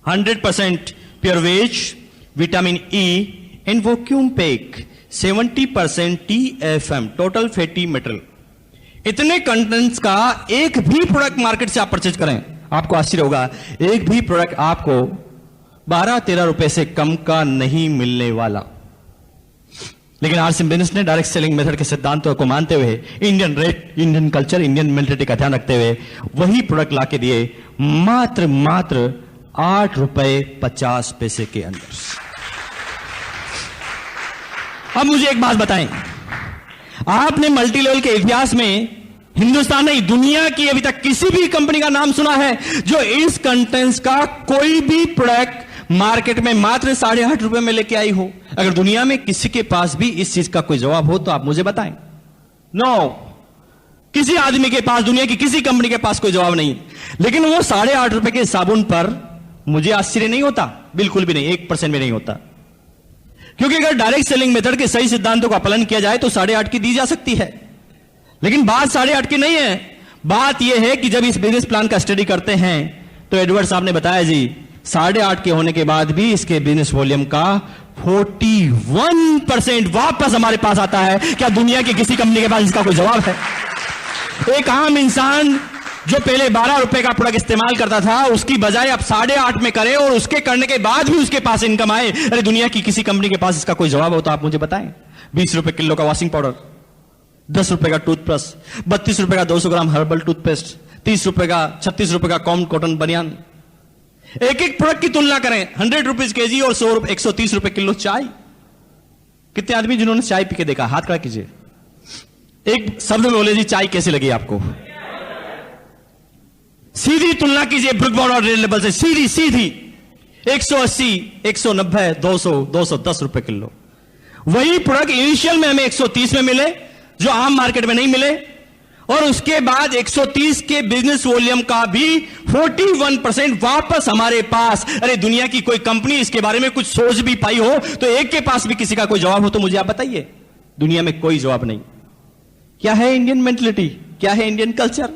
100% pure veg vitamin e and vacuum pack 70% TFM total fatty material. इतने कंटेंट्स का एक भी प्रोडक्ट मार्केट से आप परचेज करें, आपको आश्चर्य होगा, एक भी प्रोडक्ट आपको 12-13 रुपए से कम का नहीं मिलने वाला। लेकिन आरसीएम बिजनेस ने डायरेक्ट सेलिंग मेथड के सिद्धांतों को मानते हुए, Indian rate, Indian culture, Indian mentality का ध्यान रखते हुए वही प्रोडक्ट लाके दिए मात्र 8 रुपए 50 पैसे के अंदर। अब मुझे एक बात बताएं, आपने मल्टी लेवल के इतिहास में हिंदुस्तान नहीं, दुनिया की अभी तक किसी भी कंपनी का नाम सुना है जो इस कंटेंट्स का कोई भी प्रोडक्ट मार्केट में मात्र 8.5 रुपए में लेके आई हो? अगर दुनिया में किसी के पास भी इस चीज का कोई जवाब हो तो आप मुझे बताएं। नो, किसी आदमी के पास, दुनिया की किसी कंपनी के पास कोई जवाब नहीं। लेकिन वो 8.5 रुपए के साबुन पर मुझे आश्चर्य नहीं होता, बिल्कुल भी नहीं, 1% भी नहीं होता। क्योंकि अगर डायरेक्ट सेलिंग मेथड के सही सिद्धांतों का पालन किया जाए तो 8.5 की दी जा सकती है। लेकिन बात 8.5 की नहीं है, बात यह है कि जब इस बिजनेस प्लान का स्टडी करते हैं तो एडवर्ड साहब ने बताया जी 8.5 के होने के बाद भी इसके बिजनेस वॉल्यूम का 41% वापस हमारे पास आता है। क्या दुनिया की किसी कंपनी के पास इसका कोई जवाब है? एक आम इंसान जो पहले 12 रुपए का प्रोडक्ट इस्तेमाल करता था, उसकी बजाय अब 8.5 में करे और उसके करने के बाद भी उसके पास इनकम आए। अरे दुनिया की किसी कंपनी के पास इसका कोई जवाब हो तो आप मुझे बताएं। 20 रुपए किलो का वॉशिंग पाउडर, 10 रुपए का टूथब्रश, 32 रुपए का 200 ग्राम हर्बल टूथपेस्ट, 30 रुपए का, 36 रुपए का कॉटन बनियान। एक एक प्रोडक्ट की तुलना करें, 100 रुपीज केजी और 130 रुपए किलो चाय। कितने आदमी जिन्होंने चाय पी के देखा, हाथ खड़ा कीजिए। एक शब्द में बोले जी चाय कैसी लगी आपको? सीधी तुलना कीजिए ब्रुक बॉन्ड और रेड लेबल से, सीधी 180, 190, 200, 210 रुपए किलो। वही प्रोडक्ट इनिशियल में हमें 130 में मिले जो आम मार्केट में नहीं मिले, और उसके बाद 130 के बिजनेस वॉल्यूम का भी 41% वापस हमारे पास। अरे दुनिया की कोई कंपनी इसके बारे में कुछ सोच भी पाई हो तो एक के पास भी किसी का कोई जवाब हो तो मुझे आप बताइए। दुनिया में कोई जवाब नहीं। क्या है इंडियन मेंटलिटी, क्या है इंडियन कल्चर?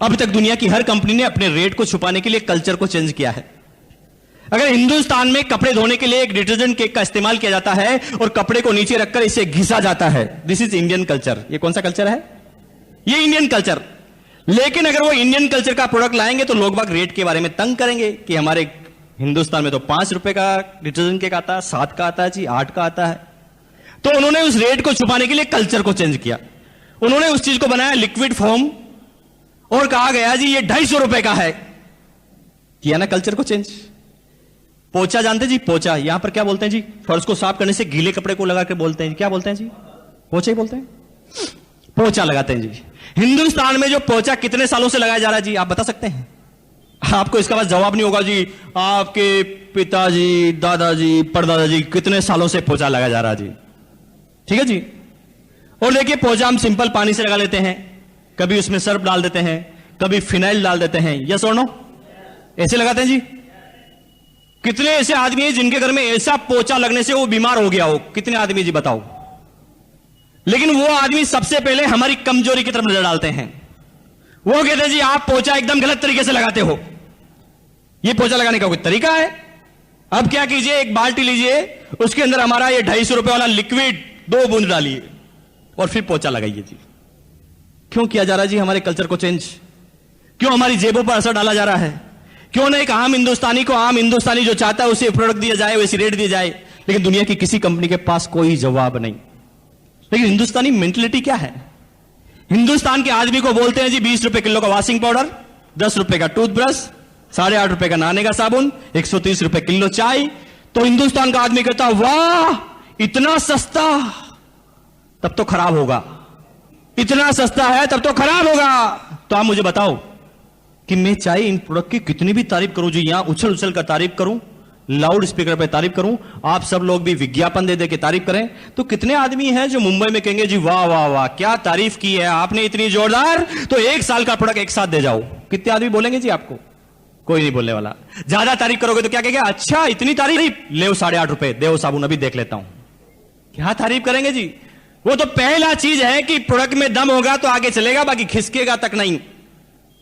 अब तक दुनिया की हर कंपनी ने अपने रेट को छुपाने के लिए कल्चर को चेंज किया है। अगर हिंदुस्तान में कपड़े धोने के लिए एक डिटर्जेंट केक का इस्तेमाल किया जाता है और कपड़े को नीचे रखकर इसे घिसा जाता है, दिस इज इंडियन कल्चर। ये कौन सा कल्चर है? ये इंडियन कल्चर। लेकिन अगर वो इंडियन कल्चर का प्रोडक्ट लाएंगे तो लोग बाग रेट के बारे में तंग करेंगे कि हमारे हिंदुस्तान में तो 5 रुपए का डिटर्जेंट केक आता है, 7 का आता है जी, 8 का आता है। तो उन्होंने उस रेट को छुपाने के लिए कल्चर को चेंज किया। उन्होंने उस चीज को बनाया लिक्विड फॉर्म और कहा गया जी ये 250 रुपए का है। किया ना कल्चर को चेंज। पोछा जानते जी, पोछा यहां पर क्या बोलते हैं जी? फर्श को साफ करने से गीले कपड़े को लगा के बोलते हैं, क्या बोलते हैं जी? पोछा ही बोलते हैं, पोछा लगाते हैं जी। हिंदुस्तान में जो पोछा कितने सालों से लगाया जा रहा है जी, आप बता सकते हैं? आपको इसका बस जवाब नहीं होगा जी। आपके पिताजी, दादाजी, परदादाजी कितने सालों से पोछा लगाया जा रहा है जी। ठीक है जी। और देखिए पोछा हम सिंपल पानी से लगा लेते हैं, कभी उसमें सर्फ डाल देते हैं, कभी फिनाइल डाल देते हैं, यस और नो? ऐसे लगाते हैं जी। कितने ऐसे आदमी हैं जिनके घर में ऐसा पोछा लगने से वो बीमार हो गया हो? कितने आदमी जी बताओ? लेकिन वो आदमी सबसे पहले हमारी कमजोरी की तरफ नजर डालते हैं। वो कहते हैं जी आप पोछा एकदम गलत तरीके से लगाते हो, ये पोछा लगाने का कोई तरीका है? अब क्या कीजिए, एक बाल्टी लीजिए, उसके अंदर हमारा ये 250 रुपए वाला लिक्विड 2 बूंद डालिए और फिर पोछा लगाइए जी। क्यों किया जा रहा है जी हमारे कल्चर को चेंज? क्यों हमारी जेबों पर असर डाला जा रहा है? क्यों ना एक आम हिंदुस्तानी को आम हिंदुस्तानी जो चाहता है उसे प्रोडक्ट दिया जाए, वैसी रेट दिया जाए? लेकिन दुनिया की किसी कंपनी के पास कोई जवाब नहीं। लेकिन हिंदुस्तानी मेंटलिटी क्या है? हिंदुस्तान के आदमी को बोलते हैं जी 20 रुपए किलो का वॉशिंग पाउडर, 10 रुपए का टूथब्रश, 8.5 रुपए का नहाने का साबुन, 130 रुपए किलो चाय। तो हिंदुस्तान का आदमी कहता वाह इतना सस्ता, तब तो खराब होगा, इतना सस्ता है तब तो खराब होगा। तो आप मुझे बताओ कि मैं चाहे इन प्रोडक्ट की कितनी भी तारीफ करूं, जो यहां उछल उछल कर तारीफ करूं, लाउड स्पीकर पे तारीफ करूं, आप सब लोग भी विज्ञापन दे दे के तारीफ करें, तो कितने आदमी हैं जो मुंबई में कहेंगे जी वाह वाह वाह क्या तारीफ की है आपने इतनी जोरदार, तो 1 साल का प्रोडक्ट एक साथ दे जाओ? कितने आदमी बोलेंगे जी आपको? कोई नहीं बोलने वाला। ज्यादा तारीफ करोगे तो क्या कहेंगे, अच्छा इतनी तारीफ, ले 8.5 रुपए दे साबुन अभी देख लेता हूं। क्या तारीफ करेंगे जी? वो तो पहला चीज है कि प्रोडक्ट में दम होगा तो आगे चलेगा, बाकी खिसकेगा तक नहीं।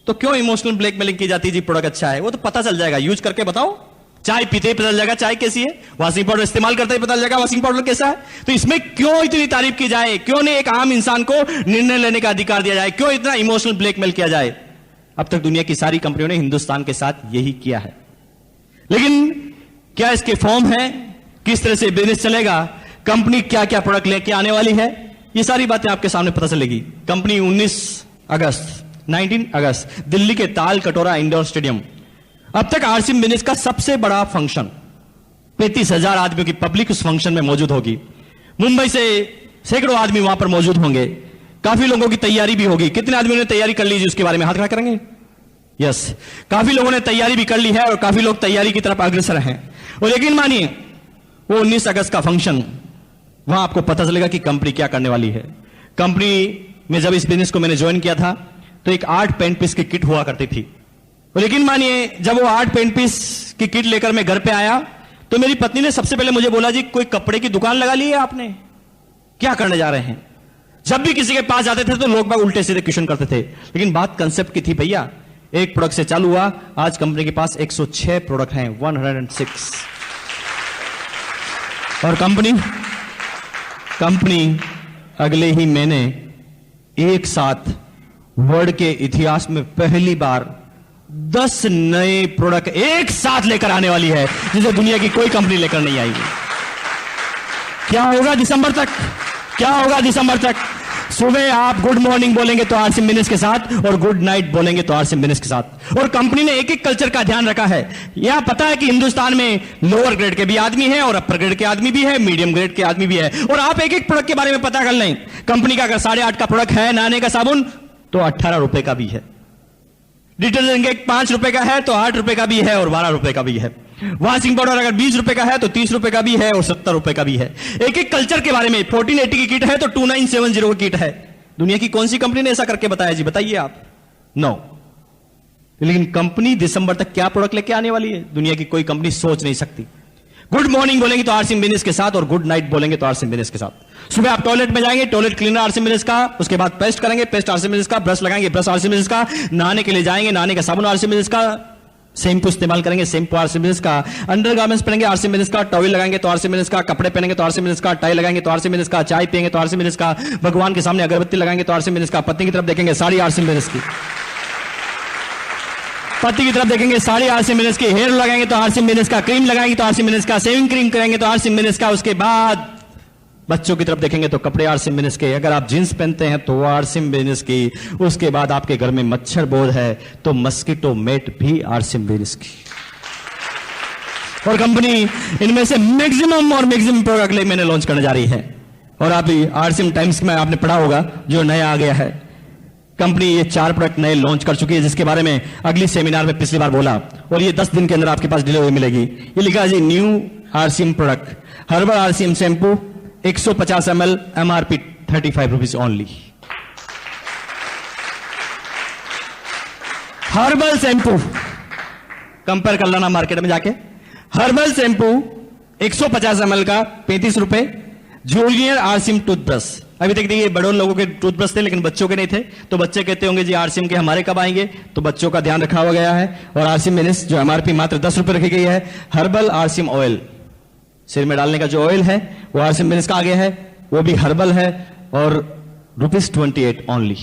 तो क्यों इमोशनल ब्लैकमेलिंग की जाती है जी? प्रोडक्ट अच्छा है, वो तो पता चल जाएगा, यूज करके बताओ। चाय पीते ही पता चल जाएगा चाय कैसी है, वॉशिंग पाउडर इस्तेमाल करते ही पता चल जाएगा वॉशिंग पाउडर कैसा है। तो इसमें क्यों इतनी तारीफ की जाए? क्यों नहीं एक आम इंसान को निर्णय लेने का अधिकार दिया जाए? क्यों इतना इमोशनल ब्लैकमेल किया जाए? अब तक दुनिया की सारी कंपनियों ने हिंदुस्तान के साथ यही किया है। लेकिन क्या इसके फॉर्म है? किस तरह से बिजनेस चलेगा? कंपनी क्या क्या प्रोडक्ट लेके आने वाली है? ये सारी बातें आपके सामने पता चलेगी। कंपनी 19 अगस्त दिल्ली के ताल कटोरा इंडोर स्टेडियम, अब तक आरसीएम बिजनेस का सबसे बड़ा फंक्शन, 35,000 आदमियों की पब्लिक उस फंक्शन में मौजूद होगी। मुंबई से सैकड़ों आदमी वहां पर मौजूद होंगे। काफी लोगों की तैयारी भी होगी। कितने आदमियों ने तैयारी कर ली जी? उसके बारे में हाथ खड़ा करेंगे। यस, काफी लोगों ने तैयारी भी कर ली है और काफी लोग तैयारी की तरफ अग्रसर हैं। और यकीन मानिए वो 19 अगस्त का फंक्शन, वहां आपको पता चलेगा कि कंपनी क्या करने वाली है। कंपनी में जब इस बिजनेस को मैंने ज्वाइन किया था तो एक 8 पेंट पीस की किट हुआ करती थी। और यकीन मानिए जब वो 8 पेंट पीस की किट लेकर मैं घर पे आया तो मेरी पत्नी ने सबसे पहले मुझे बोला, जी कोई कपड़े की दुकान लगा ली है आपने, क्या करने जा रहे हैं? जब भी किसी के पास जाते थे तो लोग बाग उल्टे सीधे क्वेश्चन करते थे। लेकिन बात कंसेप्ट की थी भैया, एक प्रोडक्ट से चालू हुआ, आज कंपनी के पास 106 प्रोडक्ट हैं, 106। और कंपनी अगले ही महीने एक साथ वर्ल्ड के इतिहास में पहली बार 10 नए प्रोडक्ट एक साथ लेकर आने वाली है, जिसे दुनिया की कोई कंपनी लेकर नहीं आएगी। क्या होगा दिसंबर तक? क्या होगा दिसंबर तक? सुबह आप गुड मॉर्निंग बोलेंगे तो आरसीएम बिजनेस के साथ, और गुड नाइट बोलेंगे तो आरसीएम बिजनेस के साथ। और कंपनी ने एक एक कल्चर का ध्यान रखा है। यहां पता है कि हिंदुस्तान में लोअर ग्रेड के भी आदमी है और अपर ग्रेड के आदमी भी है, मीडियम ग्रेड के आदमी भी है। और आप एक एक प्रोडक्ट के बारे में पता कर लें। कंपनी का अगर 8.5 का प्रोडक्ट है नहाने का साबुन तो 18 रुपए का भी है। डिटर्जेंट 5 रुपए का है तो 8 रुपए का भी है और 12 रुपए का भी है। वॉशिंग पाउडर अगर 20 रुपए का है तो 30 रुपए का भी है और 70 रुपए का भी है। एक एक कल्चर के बारे में 1480 की किट है तो 2970 की किट है। दुनिया की कौन सी कंपनी ने ऐसा करके बताया जी? बताइए आप। नो। लेकिन कंपनी दिसंबर तक क्या प्रोडक्ट लेके आने वाली है, दुनिया की कोई कंपनी सोच नहीं सकती। गुड मॉर्निंग बोलेंगे तो आरसीएम बिजनेस के साथ, और गुड नाइट बोलेंगे तो आरसीएम बिजनेस के साथ। सुबह आप टॉयलेट में जाएंगे, टॉयलेट क्लीनर आरसीएम बिजनेस का, उसके बाद पेस्ट करेंगे, पेस्ट आरसीएम बिजनेस का, ब्रश लगाएंगे, ब्रश आरसीएम बिजनेस का, नहाने के लिए जाएंगे, नहाने का साबुन आरसीएम बिजनेस का, शैम्पू इस्तेमाल करेंगे, शैम्पू आरसीएम बिजनेस का, अंडरगारमेंट्स पहनेंगे आरसीएम बिजनेस का, टॉवल लगाएंगे तो आरसीएम बिजनेस का, कपड़े पहनेंगे तो आरसीएम बिजनेस का, टाई लगाएंगे तो आरसीएम बिजनेस का, चाय पिएंगे तो आरसीएम बिजनेस का, भगवान के सामने अगरबत्ती लगाएंगे तो आरसीएम बिजनेस का, पत्नी की तरफ देखेंगे साड़ी आरसीएम बिजनेस की, पति की तरफ देखेंगे साड़ी आरसीएम बिजनेस की, हेयर लगाएंगे तो आरसीएम बिजनेस का, क्रीम लगाएंगे तो आरसीएम बिजनेस का, शेविंग क्रीम करेंगे तो आरसीएम बिजनेस का। उसके बाद बच्चों की तरफ देखेंगे तो कपड़े आरसीएम बिजनेस के, अगर आप जींस पहनते हैं तो आरसीएम बिजनेस की। उसके बाद आपके घर में मच्छर बोध है तो मस्कीटो मेट भी आरसीएम बिजनेस की। और कंपनी इनमें से मैक्सिमम प्रोडक्ट मैंने लॉन्च करने जा रही है। और आप आरसीएम टाइम्स में आपने पढ़ा होगा जो नया आ गया है, कंपनी ये 4 प्रोडक्ट नए लॉन्च कर चुकी है, जिसके बारे में अगली सेमिनार में पिछली बार बोला, और ये 10 दिन के अंदर आपके पास डिलीवरी मिलेगी। ये लिखा जी new RCM product, herbal RCM shampoo 150 ml, MRP 35 rupees only. Herbal shampoo compare कर लेना मार्केट में जाके। हर्बल शैम्पू 150 ml का 35 रुपए। जूनियर आरसीएम टूथब्रश अभी तक देखिए बड़ों लोगों के टूथब्रश थे लेकिन बच्चों के नहीं थे, तो बच्चे कहते होंगे जी आरसीएम के हमारे कब आएंगे, तो बच्चों का ध्यान रखा हुआ गया है। और आरसीएम मिनिस जो एमआरपी मात्र 10 रुपए रखी गई है। हर्बल आरसीएम ऑयल, सिर में डालने का जो ऑयल है वो आरसीएम मिनिस का आगे है, वो भी हर्बल है और ₹28 ओनली।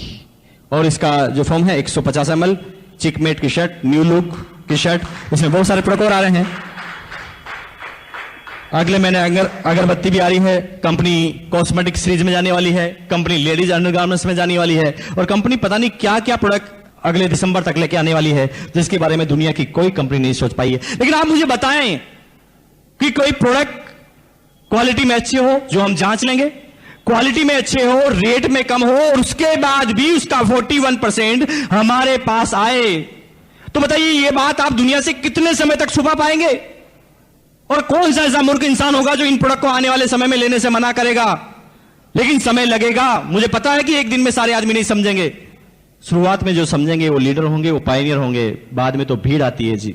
और इसका जो फॉर्म है 150 ml, चिकमेट की शर्ट, न्यू लुक की शर्ट, इसमें बहुत सारे प्रोडक्ट और आ रहे हैं। अगले महीने अगरबत्ती भी आ रही है, कंपनी कॉस्मेटिक सीरीज में जाने वाली है, कंपनी लेडीज अंडरगारमेंट्स में जाने वाली है, और कंपनी पता नहीं क्या क्या प्रोडक्ट अगले दिसंबर तक लेके आने वाली है जिसके बारे में दुनिया की कोई कंपनी नहीं सोच पाई है। लेकिन आप मुझे बताएं कि कोई प्रोडक्ट क्वालिटी में अच्छे हो जो हम जांच लेंगे, क्वालिटी में अच्छे हो, रेट में कम हो, और उसके बाद भी उसका 41% हमारे पास आए, तो बताइए ये बात आप दुनिया से कितने समय तक छुपा पाएंगे? और कौन सा ऐसा मूर्ख इंसान होगा जो इन प्रोडक्ट को आने वाले समय में लेने से मना करेगा? लेकिन समय लगेगा। मुझे पता है कि एक दिन में सारे आदमी नहीं समझेंगे। शुरुआत में जो समझेंगे वो लीडर होंगे, वो पायनियर होंगे, बाद में तो भीड़ आती है जी।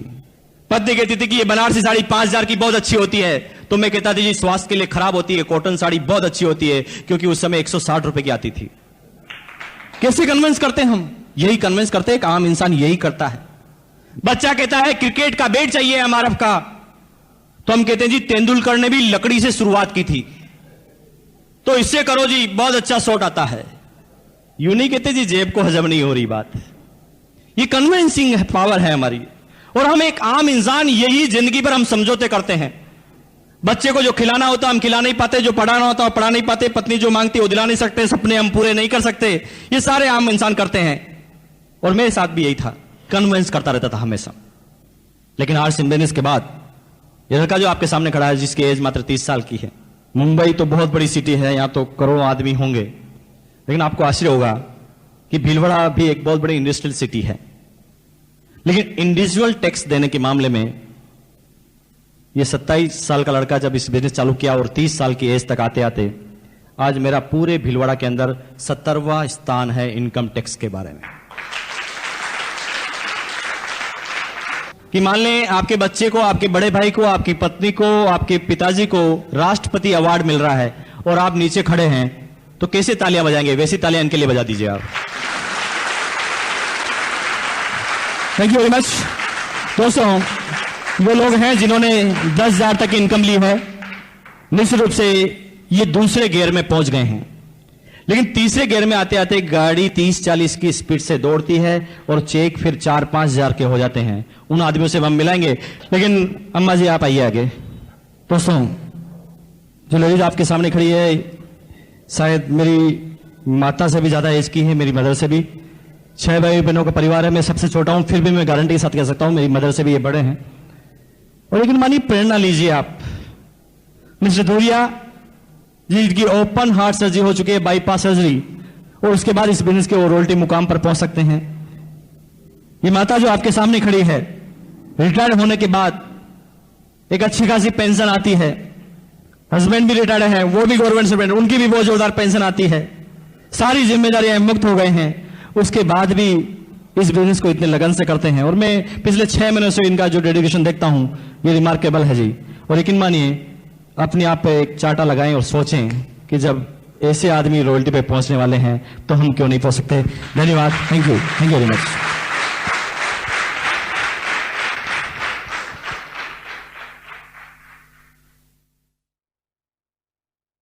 पत्नी कहती थी कि ये बनारसी साड़ी 5,000 की बहुत अच्छी होती है, तो मैं कहता था जी स्वास्थ्य के लिए खराब होती है, कॉटन साड़ी बहुत अच्छी होती है, क्योंकि उस समय 160 रुपए की आती थी। कैसे कन्विंस करते हैं हम? यही कन्विंस करते हैं, एक आम इंसान यही करता है। बच्चा कहता है क्रिकेट का बैट चाहिए एमआरएफ का, तो हम कहते हैं जी तेंदुलकर ने भी लकड़ी से शुरुआत की थी, तो इससे करो जी बहुत अच्छा शॉट आता है। यूं नहीं कहते जी जेब को हजम नहीं हो रही बात। ये कन्विंसिंग पावर है हमारी, और हम एक आम इंसान यही जिंदगी पर हम समझौते करते हैं। बच्चे को जो खिलाना होता हम खिला नहीं पाते, जो पढ़ाना होता पढ़ा नहीं पाते, पत्नी जो मांगती वो दिला नहीं सकते, सपने हम पूरे नहीं कर सकते। ये सारे आम इंसान करते हैं, और मेरे साथ भी यही था, कन्विंस करता रहता था हमेशा। लेकिन आरसीएम बिजनेस के बाद ये लड़का जो आपके सामने खड़ा है, जिसकी एज मात्र 30 साल की है, मुंबई तो बहुत बड़ी सिटी है, यहां तो करोड़ों आदमी होंगे, लेकिन आपको आश्चर्य होगा कि भीलवाड़ा भी एक बहुत बड़ी इंडस्ट्रियल सिटी है, लेकिन इंडिविजुअल टैक्स देने के मामले में ये 27 साल का लड़का जब इस बिजनेस चालू किया और 30 साल की एज तक आते आते आज मेरा पूरे भीलवाड़ा के अंदर 70वां स्थान है इनकम टैक्स के बारे में। कि मान लें आपके बच्चे को, आपके बड़े भाई को, आपकी पत्नी को, आपके पिताजी को राष्ट्रपति अवार्ड मिल रहा है और आप नीचे खड़े हैं, तो कैसे तालियां बजाएंगे? वैसी तालियां इनके लिए बजा दीजिए आप। Thank you very much. दोस्तों, वो लोग हैं जिन्होंने 10,000 तक इनकम ली है, निश्चित रूप से ये दूसरे गियर में पहुंच गए हैं, लेकिन तीसरे गियर में आते आते गाड़ी 30-40 की स्पीड से दौड़ती है और चेक फिर 4-5 हजार के हो जाते हैं। उन आदमियों से हम मिलाएंगे, लेकिन अम्मा जी आप आइए आगे। दोस्तों, जो लेडीज आपके सामने खड़ी है शायद मेरी माता से भी ज्यादा एज की है, मेरी मदर से भी। 6 भाई बहनों का परिवार है, मैं सबसे छोटा हूं, फिर भी मैं गारंटी के साथ कह सकता हूं मेरी मदर से भी ये बड़े हैं। और लेकिन मानिए प्रेरणा लीजिए आप, मिस्टर धूरिया जिनकी ओपन हार्ट सर्जरी हो चुकी है, बाईपास सर्जरी, और उसके बाद इस बिजनेस के वो रोयल्टी मुकाम पर पहुंच सकते हैं। ये माता जो आपके सामने खड़ी है, रिटायर्ड होने के बाद एक अच्छी खासी पेंशन आती है, हस्बैंड भी रिटायर्ड है, वो भी गवर्नमेंट सर्वेंट, उनकी भी बहुत जोरदार पेंशन आती है, सारी जिम्मेदारियां मुक्त हो गए हैं, उसके बाद भी इस बिजनेस को इतने लगन से करते हैं। और मैं पिछले 6 महीनों से इनका जो डेडिकेशन देखता हूं, ये रिमार्केबल है जी। और यकीन मानिए अपने आप पे एक चार्टा लगाएं और सोचें कि जब ऐसे आदमी रॉयल्टी पे पहुंचने वाले हैं तो हम क्यों नहीं पहुंच सकते। धन्यवाद। Thank you very much.